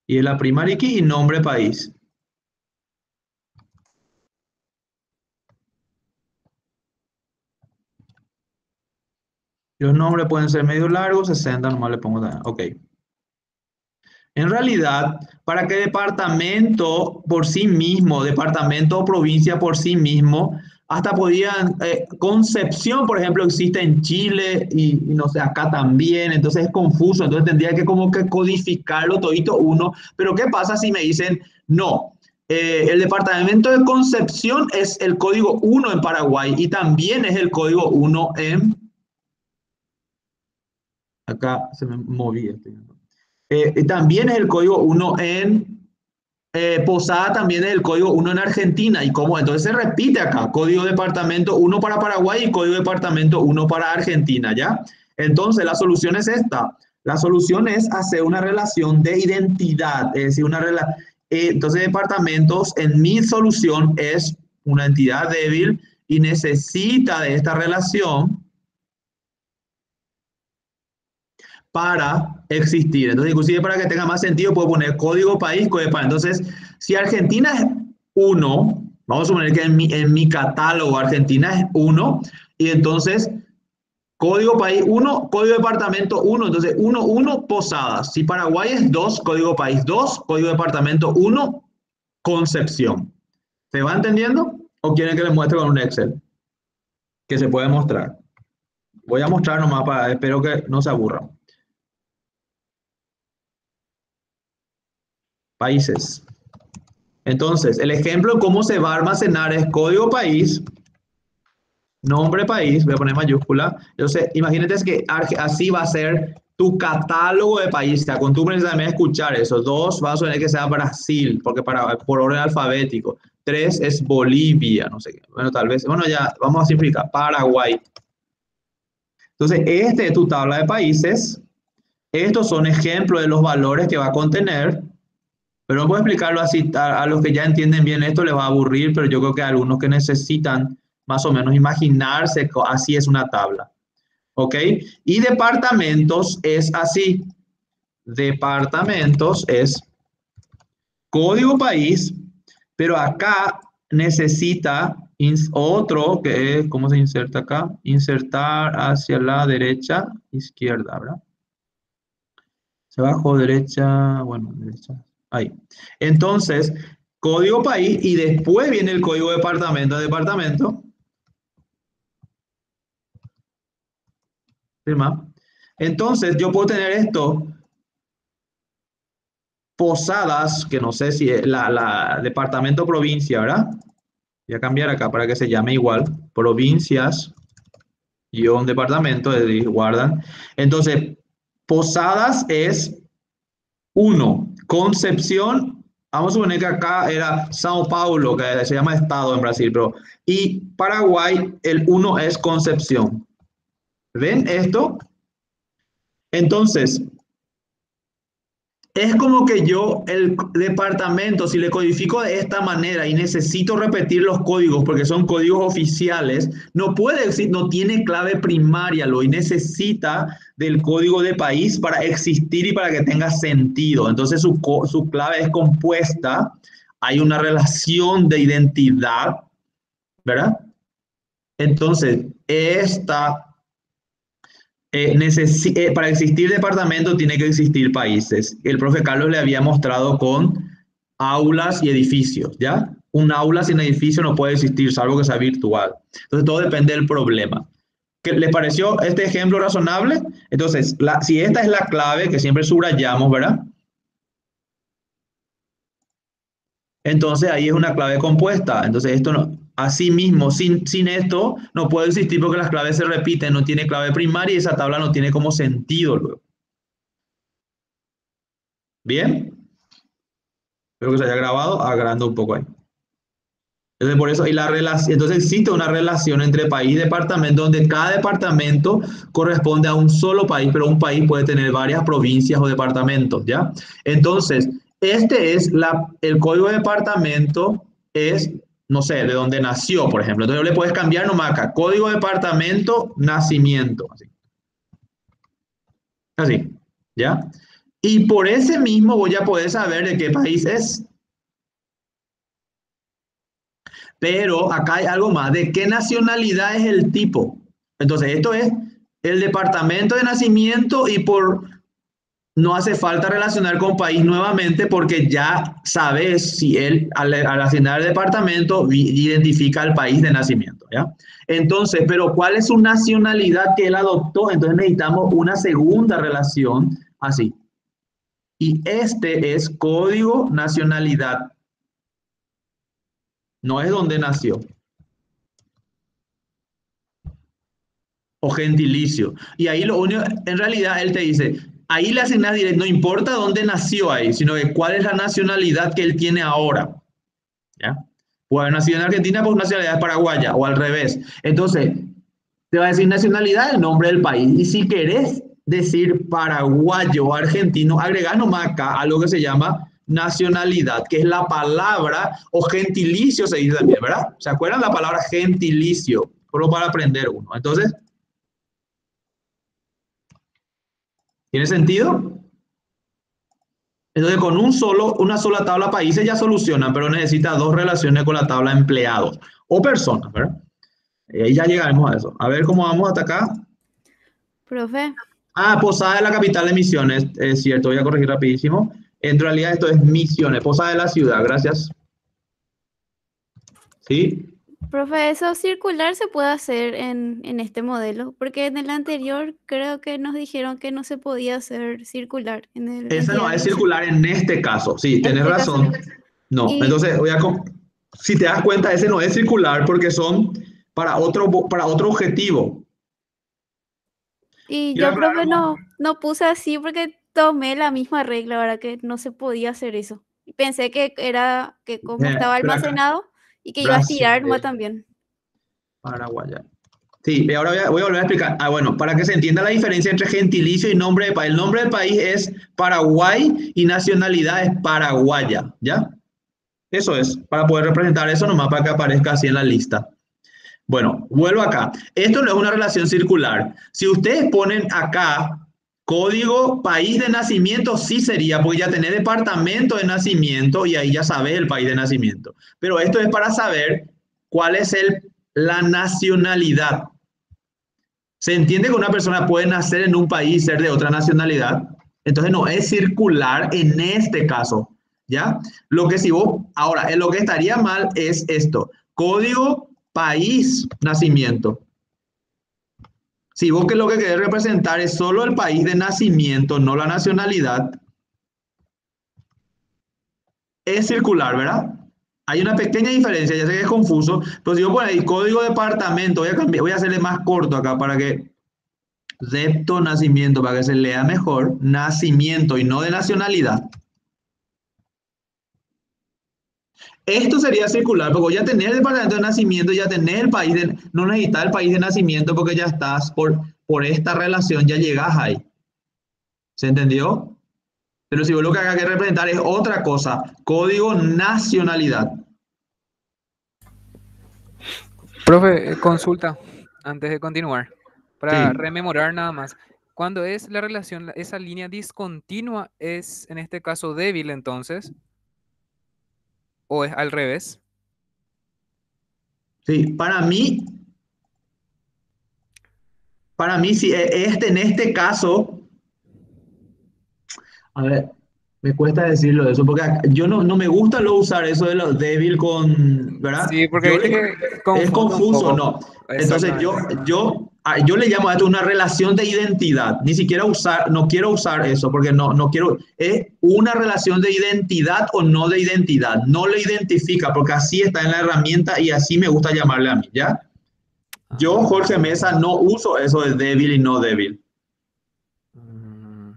Y es la primary key y nombre país. Los nombres pueden ser medio largos, 60 nomás le pongo también. Ok. En realidad, para que departamento por sí mismo, departamento o provincia por sí mismo, hasta podían, Concepción, por ejemplo, existe en Chile y no sé, acá también, entonces es confuso, entonces tendría que como que codificarlo todito uno, pero ¿qué pasa si me dicen, no, el departamento de Concepción es el código 1 en Paraguay y también es el código 1 en... Acá se me moví. También es el código 1 en Posada también es el código 1 en Argentina. ¿Y cómo? Entonces se repite acá. Código departamento 1 para Paraguay y código departamento 1 para Argentina, ¿ya? Entonces la solución es esta. La solución es hacer una relación de identidad. Es decir, entonces departamentos en mi solución es una entidad débil y necesita de esta relación para existir. Entonces, inclusive para que tenga más sentido, puedo poner código país, código país. Entonces, si Argentina es 1, vamos a suponer que en mi catálogo Argentina es 1, y entonces código país 1, código departamento 1, entonces 1, 1, Posadas. Si Paraguay es 2, código país 2, código departamento 1, Concepción. ¿Se va entendiendo? ¿O quieren que les muestre con un Excel? Que se puede mostrar. Voy a mostrar nomás espero que no se aburran. Países. Entonces, el ejemplo de cómo se va a almacenar es código país, nombre país, voy a poner mayúscula. Entonces, imagínate que así va a ser tu catálogo de países. Acostúmbrense también a escuchar eso. 2, va a suponer que sea Brasil, porque por orden alfabético. 3 es Bolivia, no sé qué. Bueno, tal vez, bueno, ya vamos a simplificar. Paraguay. Entonces, este es tu tabla de países. Estos son ejemplos de los valores que va a contener. Pero no puedo explicarlo así, a los que ya entienden bien esto les va a aburrir, pero yo creo que a algunos que necesitan más o menos imaginarse, así es una tabla. ¿Ok? Y departamentos es así. Departamentos es código país, pero acá necesita otro que es, ¿cómo se inserta acá? Insertar hacia la derecha, izquierda, ¿verdad? Hacia abajo, derecha, bueno, derecha. Ahí. Entonces, código país y después viene el código departamento. Departamento. Firma. Entonces, yo puedo tener esto. Posadas, que no sé si es la departamento provincia, ¿verdad? Voy a cambiar acá para que se llame igual. Provincias, guión departamento, guardan. Entonces, Posadas es 1. Concepción, vamos a suponer que acá era Sao Paulo, que se llama estado en Brasil, pero y Paraguay, el 1 es Concepción. ¿Ven esto? Entonces, es como que yo el departamento, si le codifico de esta manera y necesito repetir los códigos porque son códigos oficiales, no puede decir, no tiene clave primaria, lo necesita del código de país para existir y para que tenga sentido. Entonces su clave es compuesta, hay una relación de identidad, ¿verdad? Entonces, para existir departamento tiene que existir países. El profe Carlos le había mostrado con aulas y edificios, ¿ya? Un aula sin edificio no puede existir, salvo que sea virtual. Entonces todo depende del problema. ¿Qué les pareció este ejemplo razonable? Entonces, si esta es la clave que siempre subrayamos, ¿verdad? Entonces ahí es una clave compuesta. Entonces esto no, así mismo, sin esto no puede existir porque las claves se repiten, no tiene clave primaria y esa tabla no tiene como sentido luego. ¿Bien? Espero que se haya grabado, agrando un poco ahí. Entonces, por eso, entonces existe una relación entre país y departamento, donde cada departamento corresponde a un solo país, pero un país puede tener varias provincias o departamentos, ¿ya? Entonces, el código de departamento es, no sé, de dónde nació, por ejemplo. Entonces, le puedes cambiar nomás acá, código de departamento, nacimiento, así. Así, ¿ya? Y por ese mismo voy a poder saber de qué país es. Pero acá hay algo más, ¿de qué nacionalidad es el tipo? Entonces, esto es el departamento de nacimiento y no hace falta relacionar con país nuevamente porque ya sabes si él, al asignar el departamento, identifica el país de nacimiento, ¿ya? Entonces, pero ¿cuál es su nacionalidad que él adoptó? Entonces necesitamos una segunda relación así. Y este es código nacionalidad. No es donde nació. O gentilicio. Y ahí lo único, en realidad él te dice, ahí le asignas directo, no importa dónde nació ahí, sino que cuál es la nacionalidad que él tiene ahora. ¿Ya? Puede haber nacido en Argentina, pues nacionalidad es paraguaya, o al revés. Entonces, te va a decir nacionalidad, el nombre del país. Y si querés decir paraguayo o argentino, agregás nomás acá algo que se llama nacionalidad, que es la palabra o gentilicio, se dice también, ¿verdad? ¿Se acuerdan la palabra gentilicio? Solo para aprender uno. Entonces, ¿tiene sentido? Entonces, con una sola tabla países ya solucionan, pero necesita dos relaciones con la tabla empleados o personas, ¿verdad? Ahí ya llegaremos a eso. A ver cómo vamos hasta acá. Profe, Posada de la capital de Misiones, es cierto, voy a corregir rapidísimo. En realidad esto es Misiones, Posada de la ciudad, gracias. ¿Sí? profe, eso circular se puede hacer en este modelo, porque en el anterior creo que nos dijeron que no se podía hacer circular en el Esa no entidad es nacional. circular en este caso, sí, En tenés este caso razón. no. No, Y, entonces si te das cuenta, ese no es circular porque son para otro objetivo. y Quiero yo, aclarar profe, más. no puse así porque tomé la misma regla, ¿verdad? Que no se podía hacer eso. Y pensé que era que como estaba Pero acá, almacenado y que iba a Brasil, estirar nomás también. paraguaya. Sí, y ahora voy a volver a explicar. Bueno, para que se entienda la diferencia entre gentilicio y nombre de país. El nombre del país es Paraguay y nacionalidad es paraguaya, ¿ya? Eso es, para poder representar eso nomás para que aparezca así en la lista. Bueno, vuelvo acá. Esto no es una relación circular. Si ustedes ponen acá código país de nacimiento, sí sería, porque ya tenés departamento de nacimiento y ahí ya sabes el país de nacimiento. Pero esto es para saber cuál es la nacionalidad. ¿Se entiende que una persona puede nacer en un país y ser de otra nacionalidad? Entonces no es circular en este caso, ¿ya? Lo que si vos, ahora, lo que estaría mal es esto, código país nacimiento. Si vos que lo que querés representar es solo el país de nacimiento, no la nacionalidad, es circular, ¿verdad? Hay una pequeña diferencia, ya sé que es confuso, pero si yo pongo ahí código departamento, voy a hacerle más corto acá para que Repto nacimiento, para que se lea mejor, nacimiento y no de nacionalidad. Esto sería circular, porque ya tenés el departamento de nacimiento, ya tenés el país, no necesitas el país de nacimiento porque ya estás por esta relación, ya llegas ahí. ¿Se entendió? Pero si vos lo que haga que representar es otra cosa, código nacionalidad. Profe, consulta antes de continuar, para Sí. rememorar nada más. Cuando es la relación, esa línea discontinua es en este caso débil entonces, o es al revés. Sí, para mí, si en este caso, a ver, me cuesta decirlo eso, porque yo no me gusta lo usar eso de lo débil con, ¿verdad? Sí, porque viste que Es confunde un confuso, poco. no. Entonces Exactamente. yo le llamo a esto una relación de identidad. Ni siquiera no quiero usar eso, porque no quiero, es una relación de identidad o no de identidad. No lo identifica, porque así está en la herramienta y así me gusta llamarle a mí, ¿ya? Yo, Jorge Mesa, no uso eso de débil y no débil.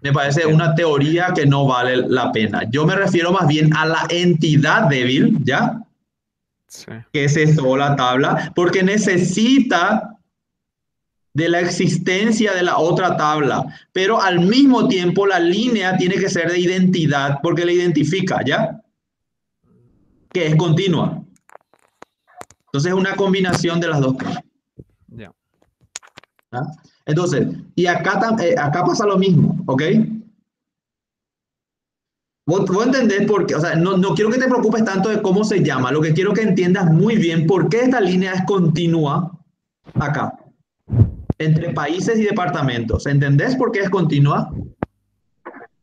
Me parece Entiendo. una teoría que no vale la pena. Yo me refiero más bien a la entidad débil, ¿ya? Sí. Que es esto, la tabla, porque necesita de la existencia de la otra tabla, pero al mismo tiempo la línea tiene que ser de identidad porque la identifica, ¿ya? Que es continua. Entonces es una combinación de las dos cosas. Ya. ¿Ya? Entonces, y acá pasa lo mismo, ¿ok? Vos entendés por qué, o sea, no quiero que te preocupes tanto de cómo se llama, lo que quiero que entiendas muy bien por qué esta línea es continua acá, entre países y departamentos. ¿Entendés por qué es continua?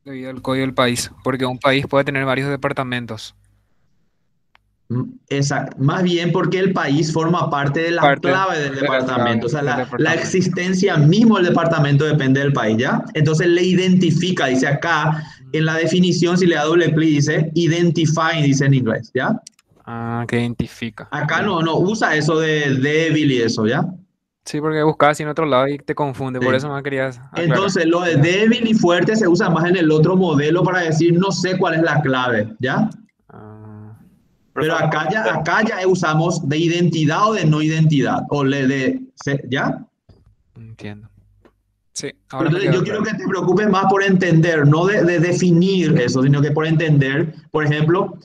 Debido al código del país, porque un país puede tener varios departamentos. Exacto. Más bien porque el país forma parte de la Parte clave del de la departamento. clave O sea, del la departamento. existencia mismo del departamento depende del país, ¿ya? Entonces le identifica, dice acá, en la definición, si le da doble clic, dice identify, dice en inglés, ¿ya? Ah, que identifica. Acá Bien. no usa eso de débil y eso, ¿ya? Sí, porque buscabas en otro lado y te confunde, por Sí. eso me querías aclarar. Entonces, lo de débil y fuerte se usa más en el otro modelo para decir no sé cuál es la clave, ¿ya? Ah, Pero Profe, acá ya usamos de identidad o de no identidad, o ¿ya? entiendo. Sí, ahora me Entonces, quedó yo quiero claro. que te preocupes más por entender, no de definir eso, sino que por entender, por ejemplo,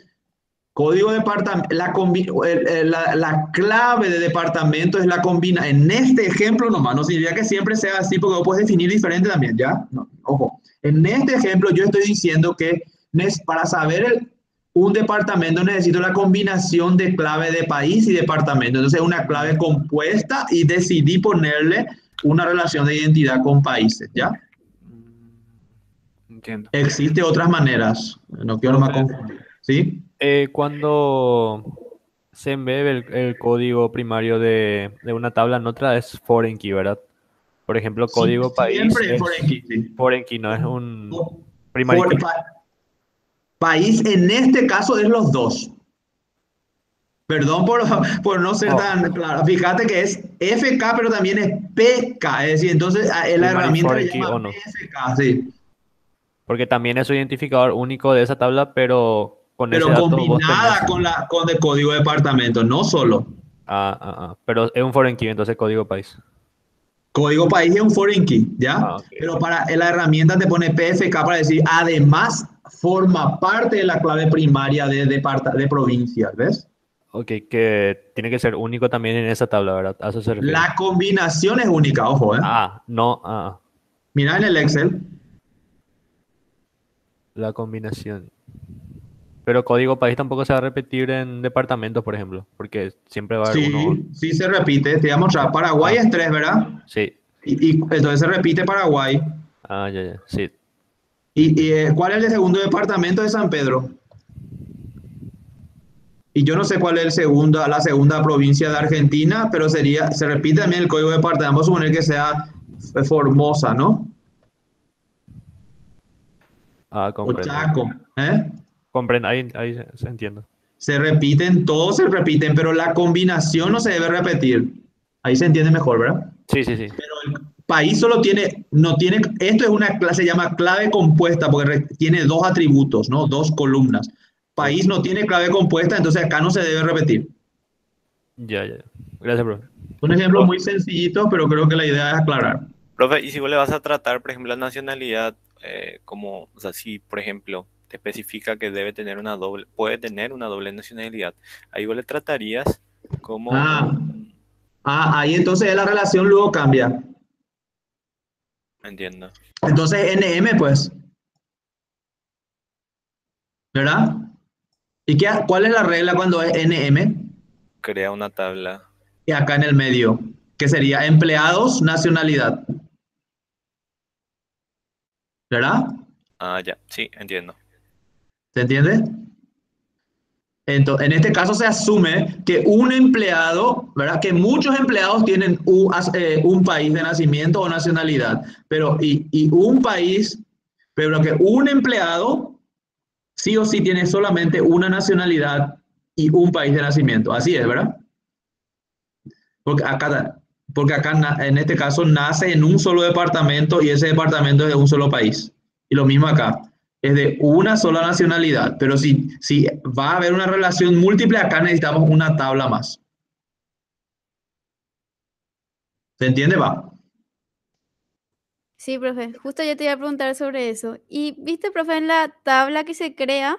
código departamento, la clave de departamento es la combina. En este ejemplo nomás, no significa que siempre sea así, porque vos puedes definir diferente también, ¿ya? No, ojo, en este ejemplo yo estoy diciendo que para saber un departamento necesito la combinación de clave de país y departamento. Entonces, una clave compuesta y decidí ponerle una relación de identidad con países, ¿ya? Entiendo. Existe otras maneras, no quiero más profe, confundir, ¿sí? cuando se embebe el código primario de una tabla en otra es foreign key, ¿verdad? Por ejemplo, Sí, código país siempre es foreign es key, sí. foreign key, no es un For- primary key. País en este caso es los dos. Perdón por no ser Oh, tan claro. Fíjate que es FK, pero también es PK. Es decir, entonces la primary herramienta le foreign key o llama no. PFK, sí. Porque también es su identificador único de esa tabla, pero con ese Pero dato vos combinada tenés. con el código de departamento, no solo. Pero es un foreign key, entonces código país. Código país es un foreign key, ¿ya? Ok, Pero ok. para la herramienta te pone PFK para decir, además forma parte de la clave primaria de provincias, ¿ves? Ok, que tiene que ser único también en esa tabla, ¿verdad? A eso se refiere. La combinación es única, ojo, ¿eh? No, Mira en el Excel. la combinación. Pero código país tampoco se va a repetir en departamentos, por ejemplo, porque siempre va a haber uno. Sí, sí se repite. Te voy a mostrar. Paraguay Ah, es 3, ¿verdad? sí. Y entonces se repite Paraguay. Ya, sí. ¿Cuál es el segundo departamento de San Pedro? Y yo no sé cuál es la segunda provincia de Argentina, pero se repite también el código de departamento. Vamos a suponer que sea Formosa, ¿no? O Comprendo. Chaco, ¿eh? Comprendo, ahí se entiende. Se repiten, todos se repiten, pero la combinación no se debe repetir. Ahí se entiende mejor, ¿verdad? Sí, sí, sí. Pero el país solo no tiene, esto es una clase, se llama clave compuesta porque tiene dos atributos, ¿no? Dos columnas. Sí. País no tiene clave compuesta, entonces acá no se debe repetir. Ya. Gracias, bro. Un ejemplo Profe, muy sencillito, pero creo que la idea es aclarar. profe, y si vos le vas a tratar, por ejemplo, la nacionalidad, como, o sea, si, por ejemplo, te especifica que debe tener puede tener una doble nacionalidad, ahí vos le tratarías como Ah, un, ahí entonces la relación luego cambia. entiendo, Entonces NM, pues, ¿verdad? ¿Cuál es la regla cuando es NM? crea una tabla. Y acá en el medio, que sería empleados, nacionalidad, ¿verdad? Ya, sí, entiendo. ¿Se entiende? Entonces, en este caso se asume que un empleado, ¿verdad? Que muchos empleados tienen un país de nacimiento o nacionalidad, y un país, pero que un empleado sí o sí tiene solamente una nacionalidad y un país de nacimiento. Así es, ¿verdad? Porque acá, en este caso nace en un solo departamento y ese departamento es de un solo país. Y lo mismo acá, es de una sola nacionalidad. Pero si va a haber una relación múltiple, acá necesitamos una tabla más. ¿Se entiende? Va. Sí, profe, justo yo te iba a preguntar sobre eso. Y viste, profe, en la tabla que se crea,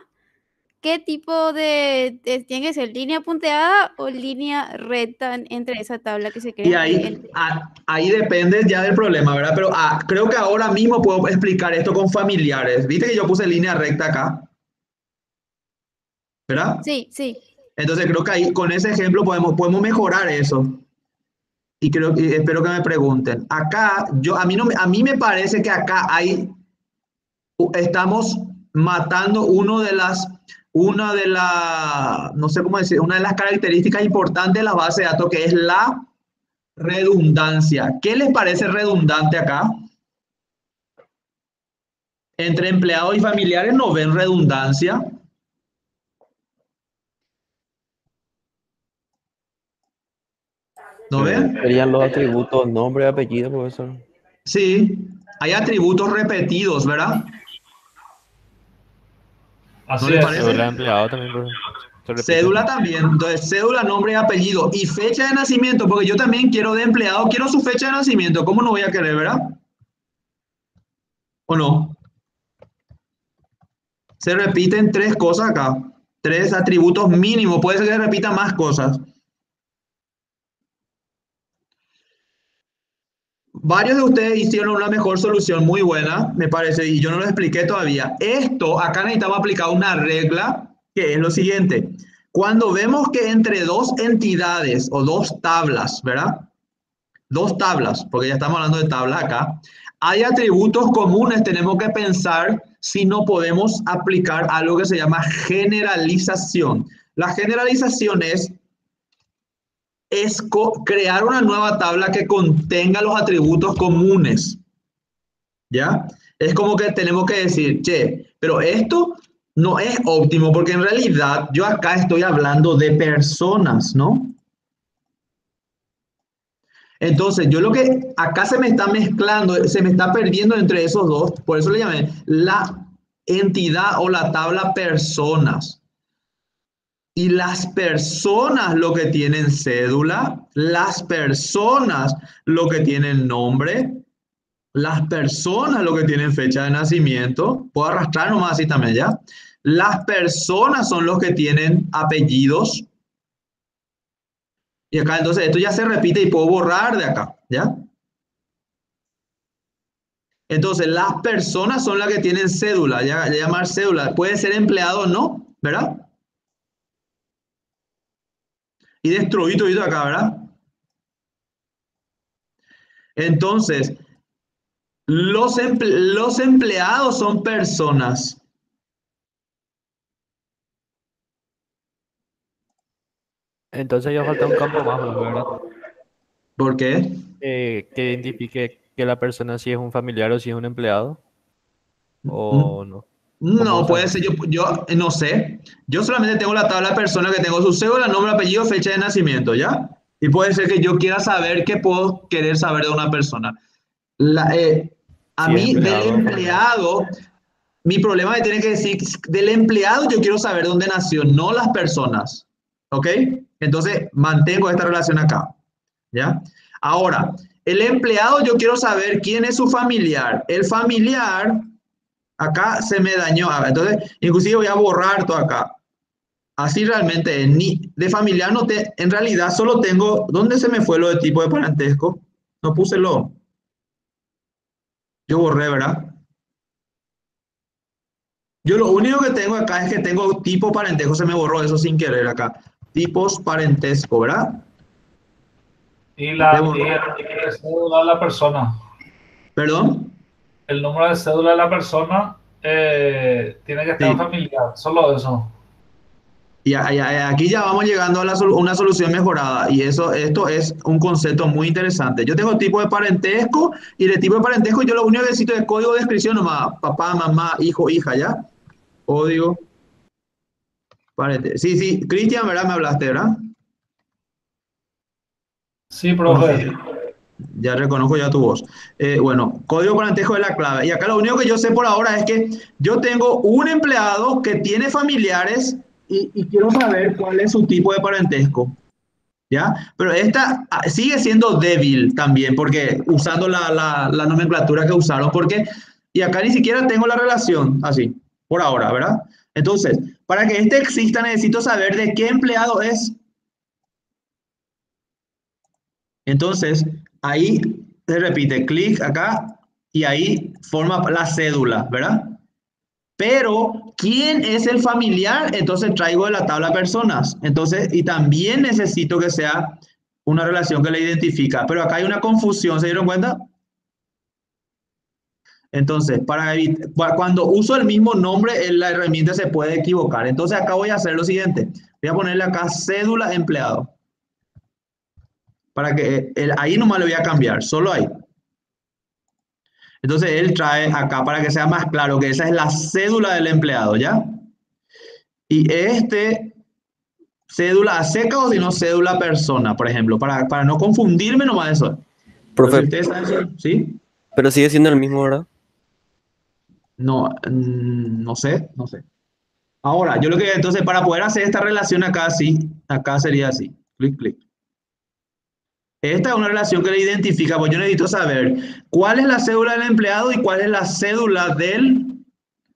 ¿qué tipo tiene que ser línea punteada o línea recta entre esa tabla que se Y crea? ahí depende ya del problema, ¿verdad? Pero creo que ahora mismo puedo explicar esto con familiares. ¿Viste que yo puse línea recta acá? ¿Verdad? Sí, sí. Entonces creo que ahí con ese ejemplo podemos mejorar eso. Y espero que me pregunten. Acá, a mí me parece que acá estamos matando no sé cómo decir, una de las características importantes de la base de datos, que es la redundancia. ¿Qué les parece redundante acá? Entre empleados y familiares no ven redundancia. ¿No ven? Serían los atributos nombre, apellido, profesor. Sí, hay atributos repetidos, ¿verdad? ¿No Así les es. parece? Cédula de empleado también, profesor. Se repite. Cédula también. Entonces, cédula, nombre y apellido. Y fecha de nacimiento, porque yo también quiero de empleado, quiero su fecha de nacimiento. ¿Cómo no voy a querer, verdad? ¿O no? Se repiten 3 cosas acá. 3 atributos mínimos. Puede ser que se repitan más cosas. Varios de ustedes hicieron una mejor solución, muy buena, me parece, y yo no lo expliqué todavía. Esto, acá necesitamos aplicar una regla, que es lo siguiente. Cuando vemos que entre 2 entidades o 2 tablas, ¿verdad? 2 tablas, porque ya estamos hablando de tabla acá, hay atributos comunes, tenemos que pensar si no podemos aplicar algo que se llama generalización. La generalización es crear una nueva tabla que contenga los atributos comunes. ¿Ya? Es como que tenemos que decir, che, pero esto no es óptimo porque en realidad yo acá estoy hablando de personas, ¿no? Entonces, yo lo que acá se me está mezclando, se me está perdiendo entre esos dos, por eso le llamé la entidad o la tabla personas. Y las personas lo que tienen cédula, las personas lo que tienen nombre, las personas lo que tienen fecha de nacimiento, puedo arrastrar nomás así también, ¿ya? Las personas son los que tienen apellidos. Y acá entonces esto ya se repite y puedo borrar de acá, ¿ya? Entonces las personas son las que tienen cédula, ya llamar cédula, puede ser empleado o no, ¿verdad? Y destruí todo acá, ¿verdad? Entonces, los empleados son personas. Entonces ya falta un campo más, ¿verdad? ¿Por qué? Que identifique que la persona si es un familiar o si es un empleado. O no. No, ¿Cómo puede saber? ser, yo no sé. Yo solamente tengo la tabla de personas que tengo su cédula, nombre, apellido, fecha de nacimiento, ¿ya? Y puede ser que yo quiera saber qué puedo querer saber de una persona. A Si es mí, del empleado, empleado, mi problema es tener que decir, del empleado yo quiero saber dónde nació, no las personas. ¿Ok? Entonces, mantengo esta relación acá. ¿Ya? Ahora, el empleado yo quiero saber quién es su familiar. El familiar, acá se me dañó. Entonces, inclusive voy a borrar todo acá. Así realmente, ni de familiar no te, en realidad solo tengo, ¿dónde se me fue lo de tipo de parentesco? No puse lo. Yo borré, ¿verdad? Yo lo único que tengo acá es que tengo tipo parentesco, se me borró eso sin querer acá. Tipos parentesco, ¿verdad? Y Se el borró. número de cédula de la persona. ¿Perdón? El número de cédula de la persona tiene que estar en Sí. familiar, solo eso. Y aquí ya vamos llegando a una solución mejorada y esto es un concepto muy interesante. Yo tengo tipo de parentesco y de tipo de parentesco yo lo único que necesito es código de descripción nomás, papá, mamá, hijo, hija, ¿ya? Código, parentesco. Sí, Cristian, ¿verdad? Me hablaste, ¿verdad? Sí, profe. Ya reconozco ya tu voz. Bueno, código parentesco es la clave. Y acá lo único que yo sé por ahora es que yo tengo un empleado que tiene familiares y quiero saber cuál es su tipo de parentesco. ¿Ya? Pero esta sigue siendo débil también, porque usando la nomenclatura que usaron, porque, y acá ni siquiera tengo la relación así, por ahora, ¿verdad? Entonces, para que este exista, necesito saber de qué empleado es. Entonces, ahí se repite, clic acá, y ahí forma la cédula, ¿verdad? Pero, ¿quién es el familiar? Entonces traigo de la tabla personas. Entonces, y también necesito que sea una relación que le identifica. Pero acá hay una confusión, ¿se dieron cuenta? Entonces, cuando uso el mismo nombre, la herramienta se puede equivocar. Entonces, acá voy a hacer lo siguiente. Voy a ponerle acá cédula empleado. Para que ahí nomás le voy a cambiar, solo ahí. Entonces, él trae acá para que sea más claro que esa es la cédula del empleado, ¿ya? Y cédula a seca o si no cédula a persona, por ejemplo, para no confundirme nomás eso. Pero si Profe, ustedes saben eso, ¿sí? pero sigue siendo el mismo, ¿verdad? No, no sé, no sé. Ahora, yo lo que, entonces, para poder hacer esta relación acá, sí, acá sería así, clic, clic. Esta es una relación que le identifica, pues yo necesito saber cuál es la cédula del empleado y cuál es la cédula de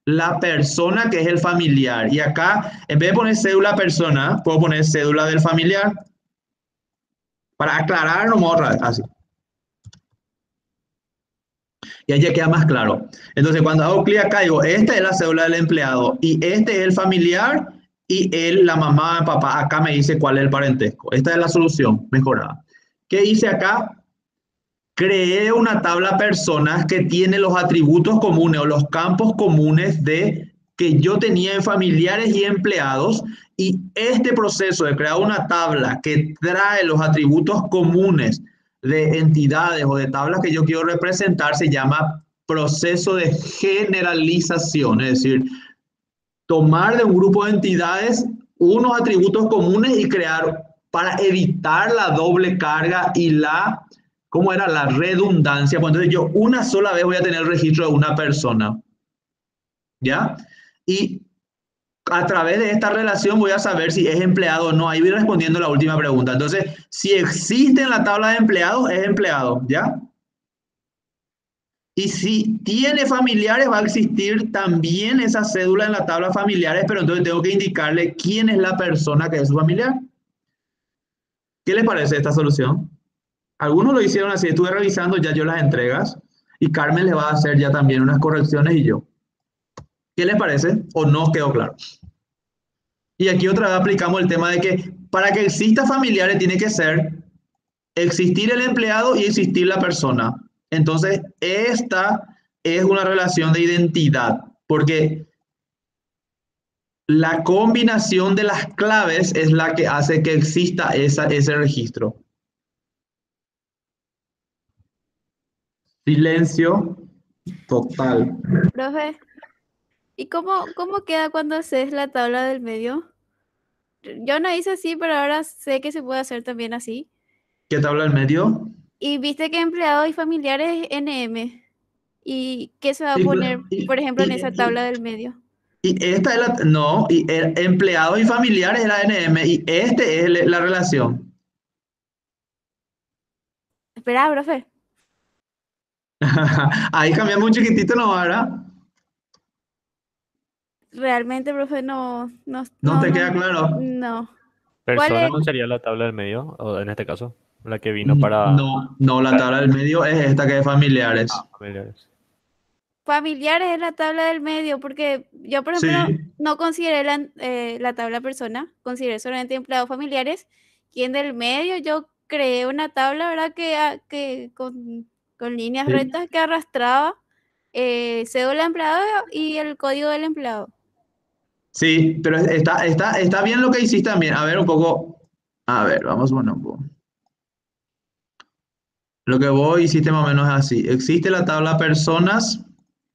la persona que es el familiar. Y acá, en vez de poner cédula persona, puedo poner cédula del familiar. Para aclarar, no otra vez, así. Y ahí ya queda más claro. Entonces, cuando hago clic acá, digo, esta es la cédula del empleado y este es el familiar y él, la mamá, el papá, acá me dice cuál es el parentesco. Esta es la solución mejorada. ¿Qué hice acá? Creé una tabla personas que tiene los atributos comunes o los campos comunes de que yo tenía en familiares y empleados, y este proceso de crear una tabla que trae los atributos comunes de entidades o de tablas que yo quiero representar se llama proceso de generalización, es decir, tomar de un grupo de entidades unos atributos comunes y crear para evitar la doble carga y la, ¿cómo era? La redundancia. Pues entonces yo una sola vez voy a tener el registro de una persona, ¿ya? Y a través de esta relación voy a saber si es empleado o no. Ahí voy respondiendo la última pregunta. Entonces, si existe en la tabla de empleados, es empleado, ¿ya? Y si tiene familiares, va a existir también esa cédula en la tabla familiares, pero entonces tengo que indicarle quién es la persona que es su familiar. ¿Qué les parece esta solución? Algunos lo hicieron así, estuve revisando ya yo las entregas y Carmen le va a hacer ya también unas correcciones y yo. ¿Qué les parece? ¿O no quedó claro? Y aquí otra vez aplicamos el tema de que para que exista familiares tiene que ser existir el empleado y existir la persona. Entonces, esta es una relación de identidad, porque la combinación de las claves es la que hace que exista ese registro. Silencio total. Profe, ¿y cómo queda cuando haces la tabla del medio? Yo no hice así, pero ahora sé que se puede hacer también así. ¿Qué tabla del medio? Y viste que empleado y familiares es NM. ¿Y qué se va a Y, poner, por ejemplo, en esa y- tabla del medio? y esta es la, no, y empleados y familiares es la NM y este es la relación. Espera, profe. Ahí cambiamos un chiquitito, ¿no? ¿Verdad? Realmente, profe, no, ¿No te queda claro? no. ¿Cuál Persona es? no sería la tabla del medio, o en este caso, la que vino para No, la tabla del medio es esta que es familiares. familiares. Familiares es la tabla del medio, porque yo, por Sí, ejemplo, no consideré la tabla persona, consideré solamente empleados familiares, y en el medio yo creé una tabla, ¿verdad? Que con líneas sí, rectas que arrastraba cédula de empleado y el código del empleado. sí, pero está bien lo que hiciste también. A ver, un poco. A ver, vamos bueno, un poco. Lo que vos hiciste más o menos es así. Existe la tabla personas.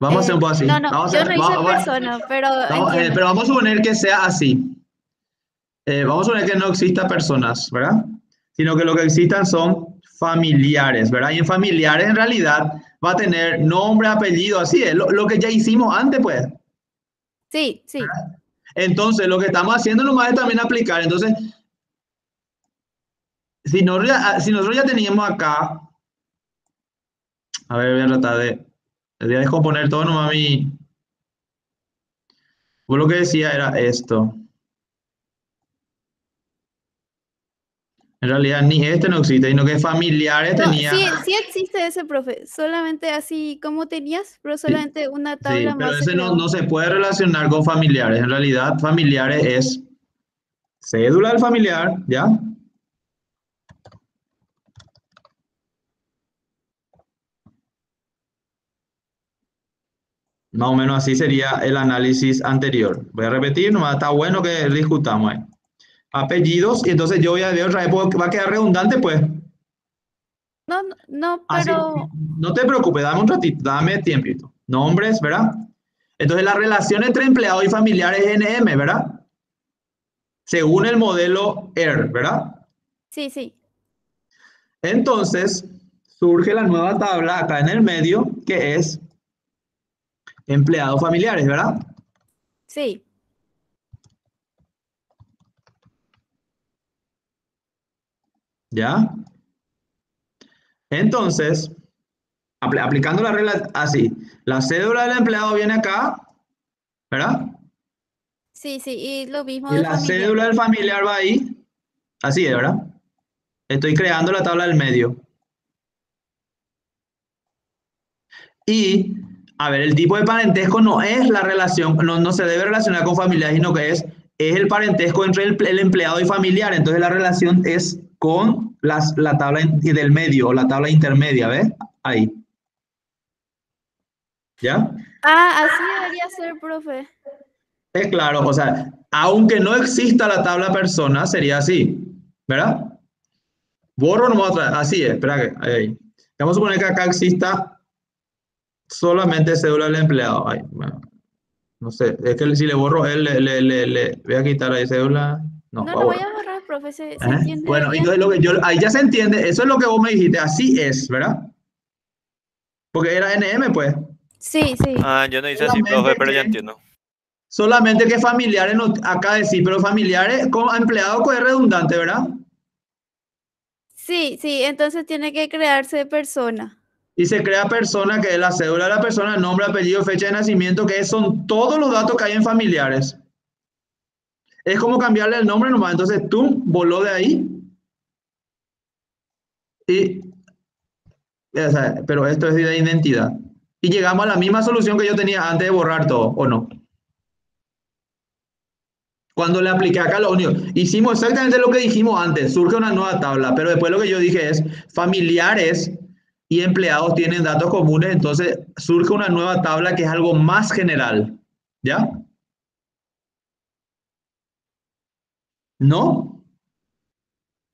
Vamos a hacer un poco así. No, Vamos a yo hacer, no hice persona, pero entiendo. pero vamos a suponer que sea así. Vamos a suponer que no exista personas, ¿verdad? Sino que lo que existan son familiares, ¿verdad? Y en familiares en realidad va a tener nombre, apellido, así es, lo que ya hicimos antes, pues. Sí, sí. Entonces, lo que estamos haciendo nomás es también aplicar. Entonces, si nosotros ya teníamos acá, a ver, voy a tratar voy a descomponer todo nomás pues lo que decía era esto. En realidad ni este no existe, sino que familiares No, tenía. sí existe ese, profe. Solamente así como tenías, pero solamente una Sí, tabla pero más se ese creó. no se puede relacionar con familiares. En realidad, familiares es cédula del familiar, ¿ya? Más o menos así sería el análisis anterior. Voy a repetir, nomás está bueno que discutamos ahí. Apellidos, y entonces yo voy a ver otra vez, va a quedar redundante, pues. No, Así, pero no te preocupes, dame un ratito, dame tiempito. Nombres, ¿verdad? Entonces la relación entre empleado y familiar es NM, ¿verdad? según el modelo ER, ¿verdad? Sí, sí. Entonces, surge la nueva tabla acá en el medio, que es empleados familiares, ¿verdad? Sí. ¿Ya? Entonces, aplicando la regla así, la cédula del empleado viene acá, ¿verdad? Sí, sí. Y lo mismo Y de la familiar. cédula del familiar va ahí. Así es, ¿verdad? Estoy creando la tabla del medio. Y, a ver, el tipo de parentesco no es la relación, no se debe relacionar con familiar, sino que es el parentesco entre el empleado y familiar. Entonces la relación es con la tabla del medio o la tabla intermedia, ¿ves? Ahí. ¿Ya? Ah, así debería ser, profe. Es claro, o sea, aunque no exista la tabla persona, sería así, ¿verdad? Borro nomás otra, así es, espera que, ahí. Vamos a suponer que acá exista solamente cédula del empleado. Ay, bueno, no sé, es que si le borro él, le voy a quitar ahí cédula. No, No va a lo voy borrar. a borrar, profe. Se entiende Bueno, bien. entonces lo que ahí ya se entiende, eso es lo que vos me dijiste, así es, ¿verdad? Porque era NM, pues. Sí, sí. Ah, yo no hice así, profe, pero ya entiendo. Solamente que familiares, no, acá decir, pero familiares con empleado pues es redundante, ¿verdad? Sí, sí. Entonces tiene que crearse persona. Y se crea persona, que es la cédula de la persona, nombre, apellido, fecha de nacimiento, que son todos los datos que hay en familiares. Es como cambiarle el nombre nomás. Entonces tú voló de ahí y, o sea, pero esto es de identidad. Y llegamos a la misma solución que yo tenía antes de borrar todo, ¿o no? Cuando le apliqué acá lo único, hicimos exactamente lo que dijimos antes, surge una nueva tabla, pero después lo que yo dije es, familiares y empleados tienen datos comunes, entonces surge una nueva tabla que es algo más general, ¿ya? ¿No? O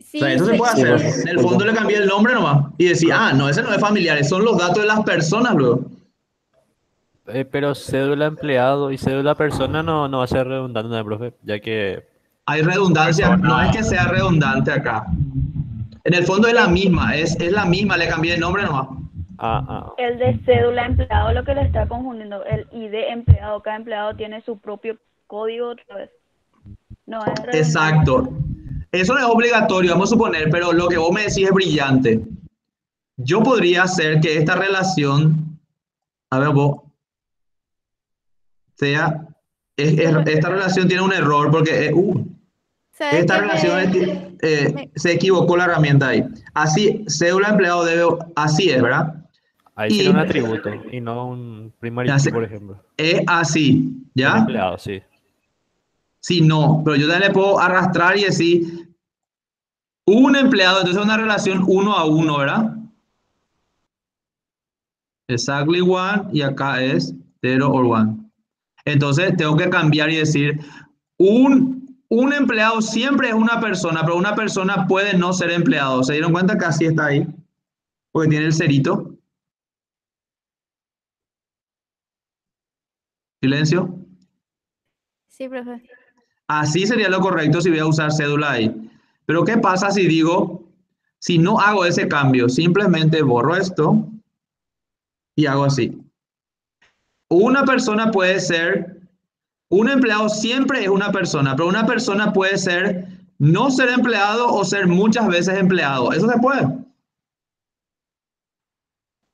sea, Sí, eso se puede sí. hacer. En el fondo le cambié el nombre nomás y decir, Profe. ah, no, ese no es familiares, son los datos de las personas luego. Pero cédula empleado y cédula persona no va a ser redundante, ¿no, profe? Ya que Hay redundancia, Persona. no es que sea redundante acá. En el fondo es la misma, es la misma, le cambié el nombre nomás. El de cédula empleado lo que le está confundiendo, el ID empleado, cada empleado tiene su propio código otra vez. No es redundante. Exacto. Eso no es obligatorio, vamos a suponer, pero lo que vos me decís es brillante. Yo podría hacer que esta relación, a ver vos, sea, esta relación tiene un error porque ¿Sabes esta qué relación se equivocó la herramienta ahí. Así, cédula empleado debe, así es, ¿verdad? ahí sería un atributo y no un primary key, por ejemplo. Es así, El ¿ya? empleado, sí. Sí, no, pero yo también le puedo arrastrar y decir un empleado, entonces es una relación 1 a 1, ¿verdad? Exactly one y acá es 0 or 1. Entonces tengo que cambiar y decir un empleado siempre es una persona, pero una persona puede no ser empleado. ¿Se dieron cuenta que así está ahí? Porque tiene el cerito. Silencio. Sí, profe. Así sería lo correcto si voy a usar cédula ahí. Pero ¿qué pasa si digo, si no hago ese cambio, simplemente borro esto y hago así? Una persona puede ser, un empleado siempre es una persona, pero una persona puede ser no ser empleado o ser muchas veces empleado. Eso se puede.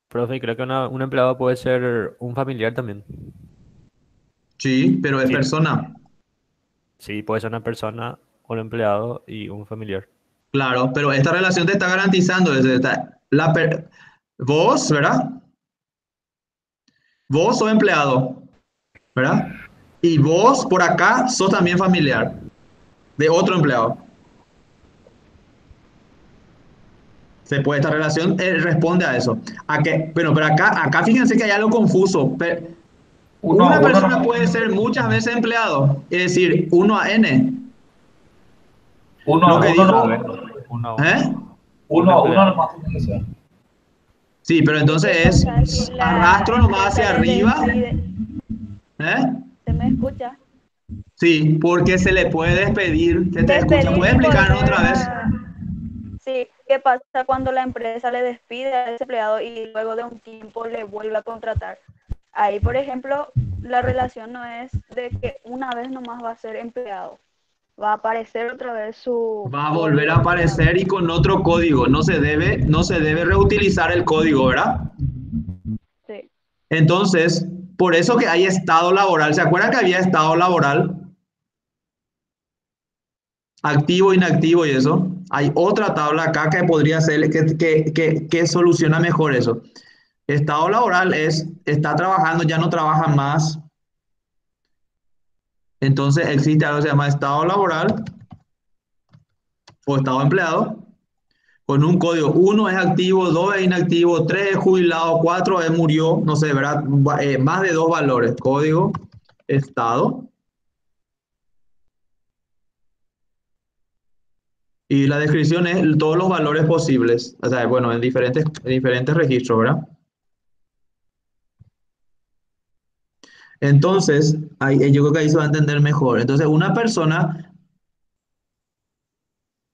Profe, creo que un empleado puede ser un familiar también. Sí, pero es Sí. persona. Sí, puede ser una persona, un empleado y un familiar. Claro, pero esta relación te está garantizando vos, ¿verdad? Vos sos empleado, ¿verdad? Y vos por acá sos también familiar de otro empleado. Se puede, esta relación responde a eso. Pero acá fíjense que hay algo confuso. Una persona puede ser muchas veces empleado, es decir, 1 a n. Lo que dijo, ¿eh? Uno nomás tiene que ser. Sí, pero entonces es arrastro nomás hacia arriba. ¿Eh? ¿Se me escucha? Sí, porque se le puede despedir. ¿Se te escucha? Despedir ¿Puedes y explicarnos volver otra vez? Sí, ¿qué pasa cuando la empresa le despide a ese empleado y luego de un tiempo le vuelve a contratar? Ahí, por ejemplo, la relación no es de que una vez nomás va a ser empleado. Va a aparecer otra vez su Va a código volver a empleado. aparecer y con otro código. No se debe reutilizar el código, ¿verdad? Sí. Entonces, por eso que hay estado laboral. ¿Se acuerdan que había estado laboral? Activo, inactivo y eso. Hay otra tabla acá que podría ser, que soluciona mejor eso. Estado laboral es, está trabajando, ya no trabaja más. Entonces existe algo que se llama estado laboral o estado empleado con un código. 1 es activo, 2 es inactivo, 3 es jubilado, 4 es murió, no sé, ¿verdad? Más de 2 valores. Código, estado. Y la descripción es todos los valores posibles. O sea, bueno, en diferentes registros, ¿verdad? Entonces, yo creo que ahí se va a entender mejor. Entonces, una persona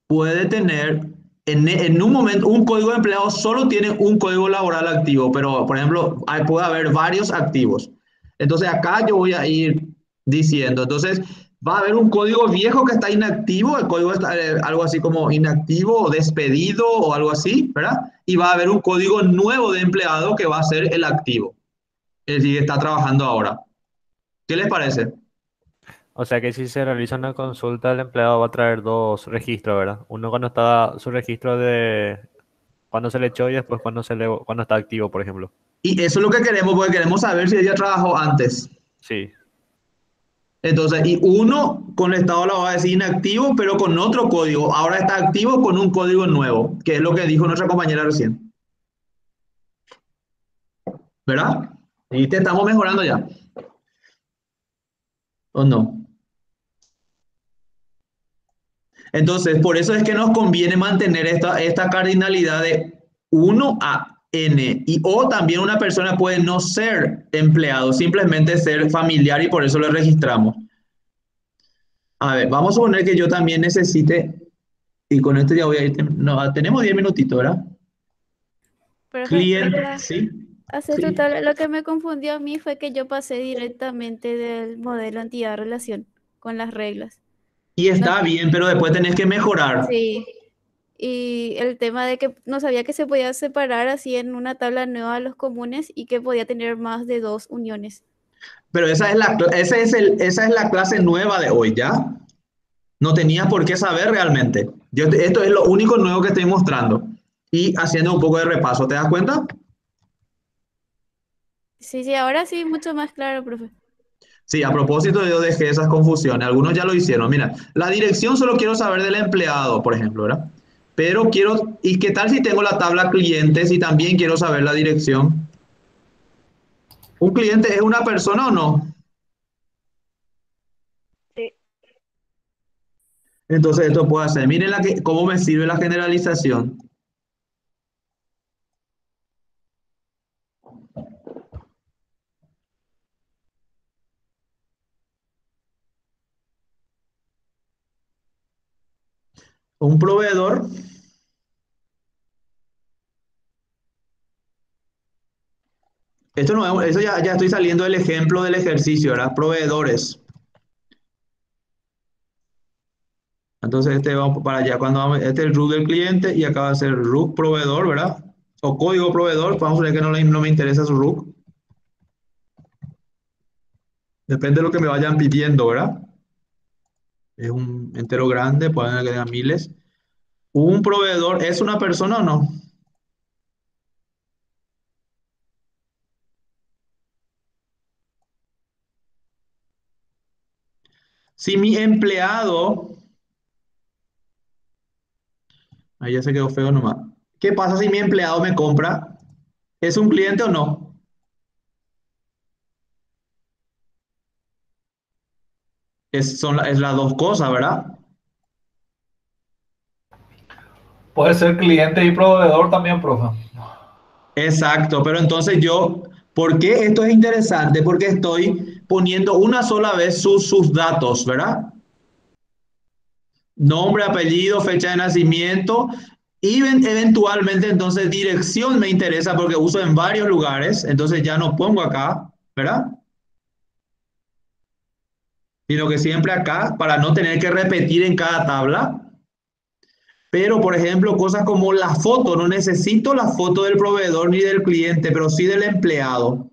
puede tener en un momento, un código de empleado solo tiene un código laboral activo, pero por ejemplo, puede haber varios activos. Entonces, acá yo voy a ir diciendo, entonces, va a haber un código viejo que está inactivo, el código está algo así como inactivo o despedido o algo así, ¿verdad? Y va a haber un código nuevo de empleado que va a ser el activo, el que está trabajando ahora. ¿Qué les parece? O sea que si se realiza una consulta, el empleado va a traer dos registros, ¿verdad? Uno cuando está su registro de cuando se le echó y después cuando está activo, por ejemplo. Y eso es lo que queremos, porque queremos saber si ella trabajó antes. Sí. Entonces, y uno con el estado lo va a decir inactivo, pero con otro código. Ahora está activo con un código nuevo, que es lo que dijo nuestra compañera recién. ¿Verdad? Y te estamos mejorando ya. ¿O no? Entonces, por eso es que nos conviene mantener esta cardinalidad de 1 a n. Y o también una persona puede no ser empleado, simplemente ser familiar y por eso lo registramos. A ver, vamos a suponer que yo también necesite, y con esto ya voy a ir, no, tenemos 10 minutitos, ¿verdad? Pero Cliente, para sí, hacer sí. total, lo que me confundió a mí fue que yo pasé directamente del modelo entidad-relación con las reglas. Y No, está bien, pero después tenés que mejorar. sí. Y el tema de que no sabía que se podía separar así en una tabla nueva los comunes y que podía tener más de 2 uniones. Pero esa es la clase nueva de hoy, ¿ya? No tenías por qué saber realmente. Esto es lo único nuevo que estoy mostrando. Y haciendo un poco de repaso, ¿te das cuenta? Sí, sí, ahora sí, mucho más claro, profe. Sí, a propósito yo dejé esas confusiones. Algunos ya lo hicieron. Mira, la dirección solo quiero saber del empleado, por ejemplo, ¿verdad? Pero quiero, ¿y qué tal si tengo la tabla clientes y también quiero saber la dirección? ¿Un cliente es una persona o no? Sí. Entonces esto puedo hacer. Miren cómo me sirve la generalización. Un proveedor esto no es, eso ya estoy saliendo del ejemplo del ejercicio, ¿verdad? Proveedores. Entonces este vamos para allá, cuando vamos, este es el root del cliente y acá va a ser root proveedor, ¿verdad? O código proveedor, vamos a ver que no me interesa su root. Depende de lo que me vayan pidiendo, ¿verdad? Es un entero grande, pueden que tenga miles. ¿Un proveedor es una persona o no? Si mi empleado, ahí ya se quedó feo nomás. ¿Qué pasa si mi empleado me compra? ¿Es un cliente o no? Es las dos cosas, ¿verdad? Puede ser cliente y proveedor también, profe. Exacto, pero entonces ¿por qué esto es interesante? Porque estoy poniendo una sola vez sus datos, ¿verdad? Nombre, apellido, fecha de nacimiento y eventualmente entonces dirección me interesa porque uso en varios lugares, entonces ya no pongo acá, ¿verdad? Sino que siempre acá para no tener que repetir en cada tabla. Pero, por ejemplo, cosas como la foto, no necesito la foto del proveedor ni del cliente, pero sí del empleado.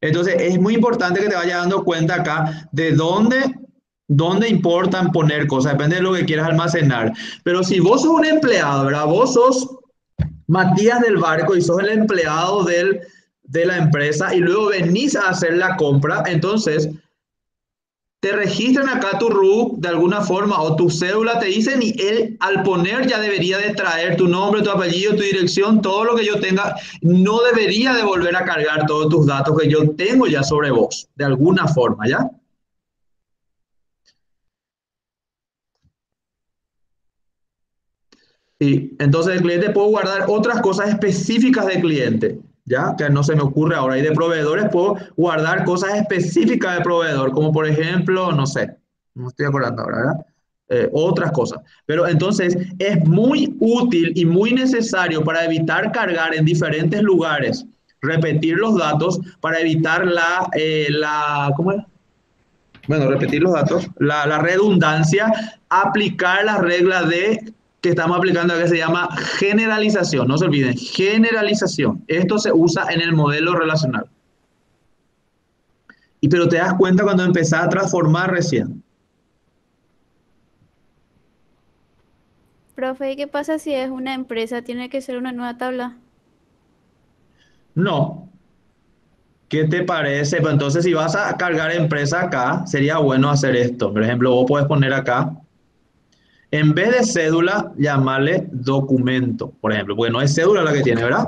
Entonces, es muy importante que te vayas dando cuenta acá de dónde importan poner cosas, depende de lo que quieras almacenar. Pero si vos sos un empleado, ¿verdad? Vos sos Matías del barco y sos el empleado de la empresa y luego venís a hacer la compra, entonces te registran acá tu RUC de alguna forma o tu cédula te dicen y él al poner ya debería de traer tu nombre, tu apellido, tu dirección, todo lo que yo tenga, no debería de volver a cargar todos tus datos que yo tengo ya sobre vos, de alguna forma, ¿ya? Sí, entonces el cliente puede guardar otras cosas específicas del cliente, ¿ya? Que no se me ocurre ahora. Y de proveedores puedo guardar cosas específicas del proveedor, como por ejemplo, no sé, no estoy acordando ahora, ¿verdad? Otras cosas. Pero entonces es muy útil y muy necesario para evitar cargar en diferentes lugares, repetir los datos para evitar ¿cómo es? Bueno, repetir los datos, la redundancia, aplicar las reglas que estamos aplicando que se llama generalización. No se olviden, generalización. Esto se usa en el modelo relacional. Pero te das cuenta cuando empezás a transformar recién. Profe, ¿y qué pasa si es una empresa? ¿Tiene que ser una nueva tabla? No. ¿Qué te parece? Pues entonces, si vas a cargar empresa acá, sería bueno hacer esto. Por ejemplo, vos puedes poner acá, en vez de cédula, llamarle documento, por ejemplo, porque no es cédula la que tiene, ¿verdad?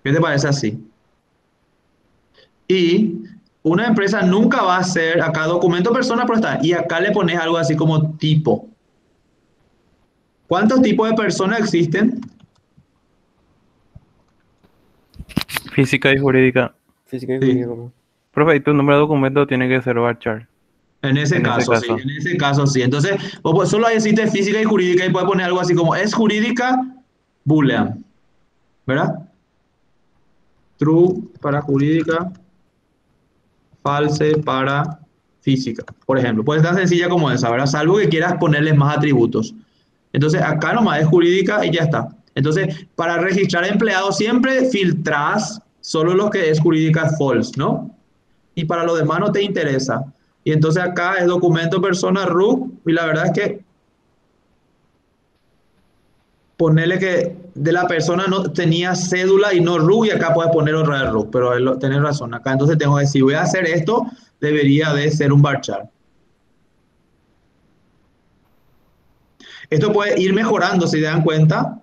¿Qué te parece así? Y una empresa nunca va a ser acá documento persona pero está. Y acá le pones algo así como tipo. ¿Cuántos tipos de personas existen? Física y jurídica. Física y Sí. jurídica. Profe, y tu número de documento tiene que ser varchar. En ese caso, sí. En ese caso, sí. Entonces, solo ahí existe física y jurídica y puedes poner algo así como es jurídica, boolean. ¿Verdad? True para jurídica, false para física, por ejemplo. Puede ser tan sencilla como esa, ¿verdad? Salvo que quieras ponerles más atributos. Entonces, acá nomás es jurídica y ya está. Entonces, para registrar empleados siempre filtras solo lo que es jurídica false, ¿no? Y para lo demás no te interesa. Y entonces acá es documento persona RUC y la verdad es que ponerle que de la persona no tenía cédula y no RUC y acá puedes poner otra vez RUC, pero tenés razón. Acá entonces tengo que decir, si voy a hacer esto, debería de ser un varchar. Esto puede ir mejorando, si se dan cuenta.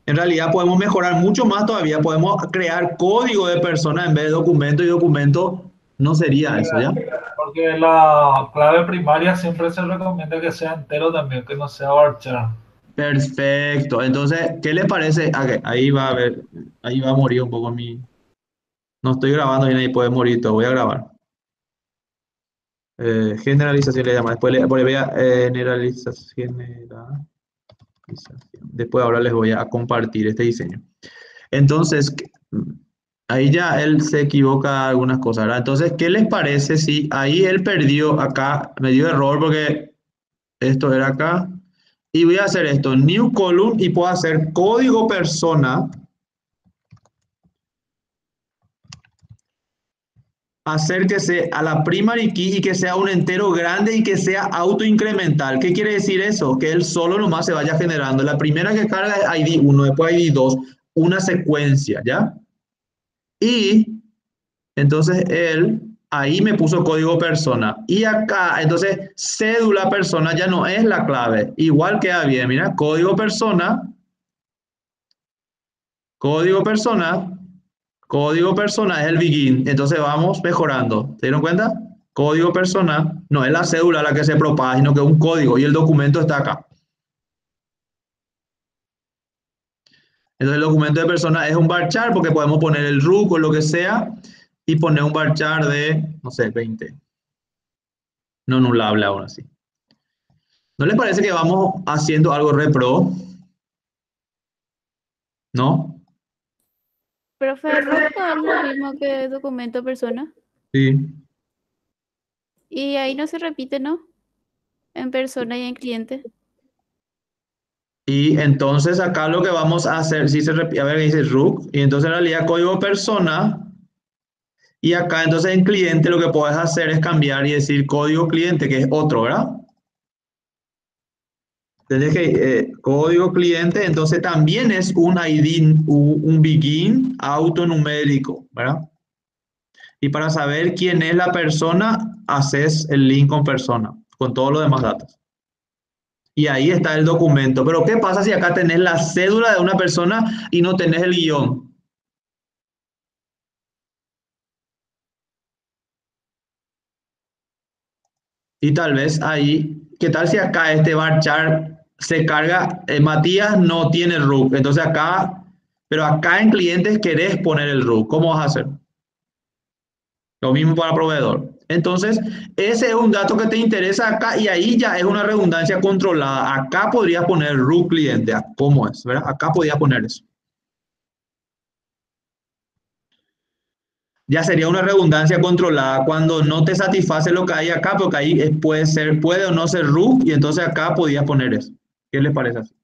En realidad podemos mejorar mucho más todavía. Podemos crear código de persona en vez de documento y documento no sería eso, ¿ya? Porque la clave primaria siempre se recomienda que sea entero también, que no sea varchar. Perfecto. Entonces, ¿qué les parece? Okay, ahí va a ver, ahí va a morir un poco mi... No estoy grabando bien, ahí puede morir todo. Voy a grabar. Generalización le llama. Después voy a generalización. Después ahora les voy a compartir este diseño. Entonces, ahí ya él se equivoca algunas cosas, ¿verdad? Entonces, ¿qué les parece si ahí él perdió acá, me dio error porque esto era acá? Y voy a hacer esto, new column, y puedo hacer código persona. Acérquese a la primary key y que sea un entero grande y que sea autoincremental. ¿Qué quiere decir eso? Que él solo nomás se vaya generando. La primera que carga es ID 1, después ID 2, una secuencia, ¿ya? Y entonces él ahí me puso código persona. Y acá, entonces, cédula persona ya no es la clave. Igual queda bien, mira, código persona, código persona. Código persona es el begin, entonces vamos mejorando. ¿Se dieron cuenta? Código persona no es la cédula la que se propaga, sino que es un código y el documento está acá. Entonces el documento de persona es un varchar porque podemos poner el RUC o lo que sea y poner un varchar de, no sé, 20. No anulable ahora sí. ¿No les parece que vamos haciendo algo repro? ¿No? Profe, root no es lo mismo que documento persona. Sí. Y ahí no se repite, ¿no? En persona y en cliente. Y entonces acá lo que vamos a hacer, si se repite, a ver, dice root, y entonces en realidad código persona, y acá entonces en cliente lo que puedes hacer es cambiar y decir código cliente, que es otro, ¿verdad? Entonces que código cliente, entonces también es un ID, un begin autonumérico, ¿verdad? Y para saber quién es la persona, haces el link con persona, con todos los demás datos. Y ahí está el documento. Pero ¿qué pasa si acá tenés la cédula de una persona y no tenés el guión? Y tal vez ahí, ¿qué tal si acá este varchar se carga? Matías no tiene root, entonces acá, pero acá en clientes querés poner el root. ¿Cómo vas a hacer? Lo mismo para proveedor. Entonces, ese es un dato que te interesa acá y ahí ya es una redundancia controlada. Acá podrías poner root cliente. ¿Cómo es? ¿Verdad? Acá podrías poner eso. Ya sería una redundancia controlada cuando no te satisface lo que hay acá, porque ahí puede o no ser root y entonces acá podías poner eso. ¿Qué les parece así?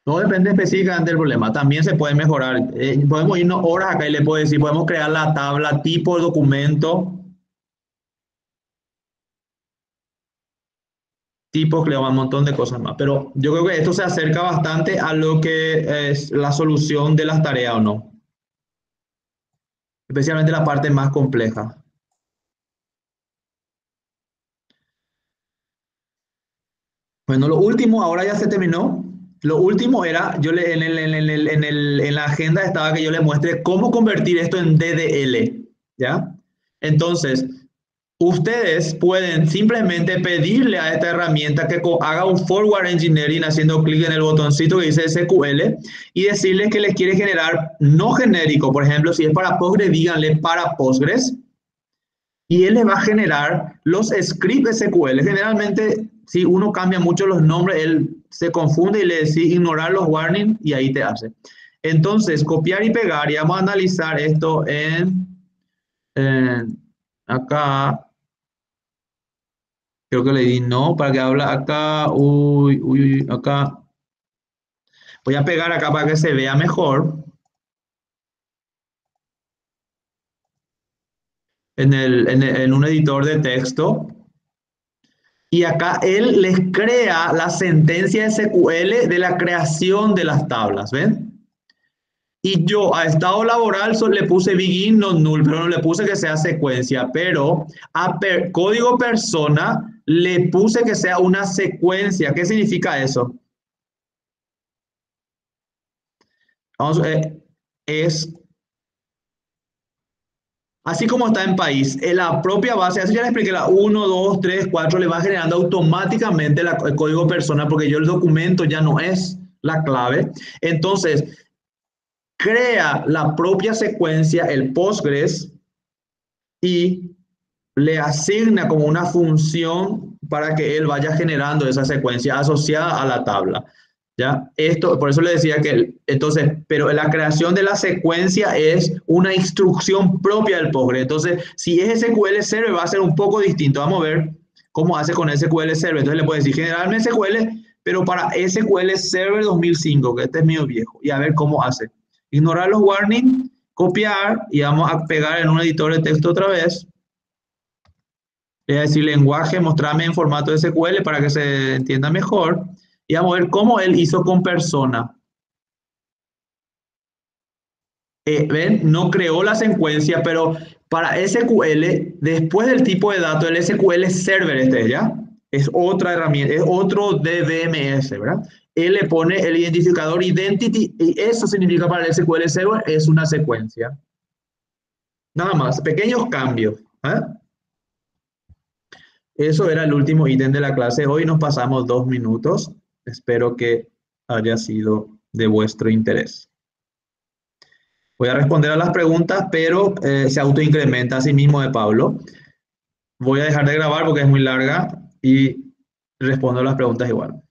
No depende específicamente del problema. También se puede mejorar. Podemos irnos horas acá y le puedo decir, podemos crear la tabla tipo documento, tipos, crear un montón de cosas más. Pero yo creo que esto se acerca bastante a lo que es la solución de las tareas, ¿o no? Especialmente la parte más compleja. Bueno, lo último, ahora ya se terminó. Lo último era, en la agenda estaba que yo les muestre cómo convertir esto en DDL, ¿ya? Entonces, ustedes pueden simplemente pedirle a esta herramienta que haga un forward engineering haciendo clic en el botoncito que dice SQL y decirles que les quiere generar no genérico. Por ejemplo, si es para Postgres, díganle para Postgres. Y él le va a generar los scripts SQL. Generalmente, si uno cambia mucho los nombres, él se confunde y le decís ignorar los warnings y ahí te hace. Entonces, copiar y pegar, y vamos a analizar esto acá. Creo que le di no, para que habla acá. Uy, acá. Voy a pegar acá para que se vea mejor. En un editor de texto. Y acá él les crea la sentencia SQL de la creación de las tablas, ¿ven? Y yo a estado laboral le puse begin not null, pero no le puse que sea secuencia, pero a código persona le puse que sea una secuencia. ¿Qué significa eso? Vamos, es así como está en país, en la propia base, así ya le expliqué, la 1, 2, 3, 4, le va generando automáticamente el código persona porque yo el documento ya no es la clave. Entonces, crea la propia secuencia, el Postgres, y le asigna como una función para que él vaya generando esa secuencia asociada a la tabla. ¿Ya? Esto, por eso le decía que, entonces, pero la creación de la secuencia es una instrucción propia del Postgres. Entonces, si es SQL Server, va a ser un poco distinto. Vamos a ver cómo hace con SQL Server. Entonces, le puede decir generarme SQL, pero para SQL Server 2005, que este es medio viejo, y a ver cómo hace. Ignorar los warnings, copiar, y vamos a pegar en un editor de texto otra vez. Le voy a decir lenguaje, mostrarme en formato SQL para que se entienda mejor. Y vamos a ver cómo él hizo con persona. ¿Ven? No creó la secuencia, pero para SQL, después del tipo de datos, el SQL Server ¿ya? Es otra herramienta, es otro DBMS, ¿verdad? Él le pone el identificador identity y eso significa para el SQL Server es una secuencia. Nada más, pequeños cambios. ¿Eh? Eso era el último ítem de la clase. Hoy nos pasamos 2 minutos. Espero que haya sido de vuestro interés. Voy a responder a las preguntas, pero se autoincrementa a sí mismo de Pablo. Voy a dejar de grabar porque es muy larga y respondo las preguntas igual.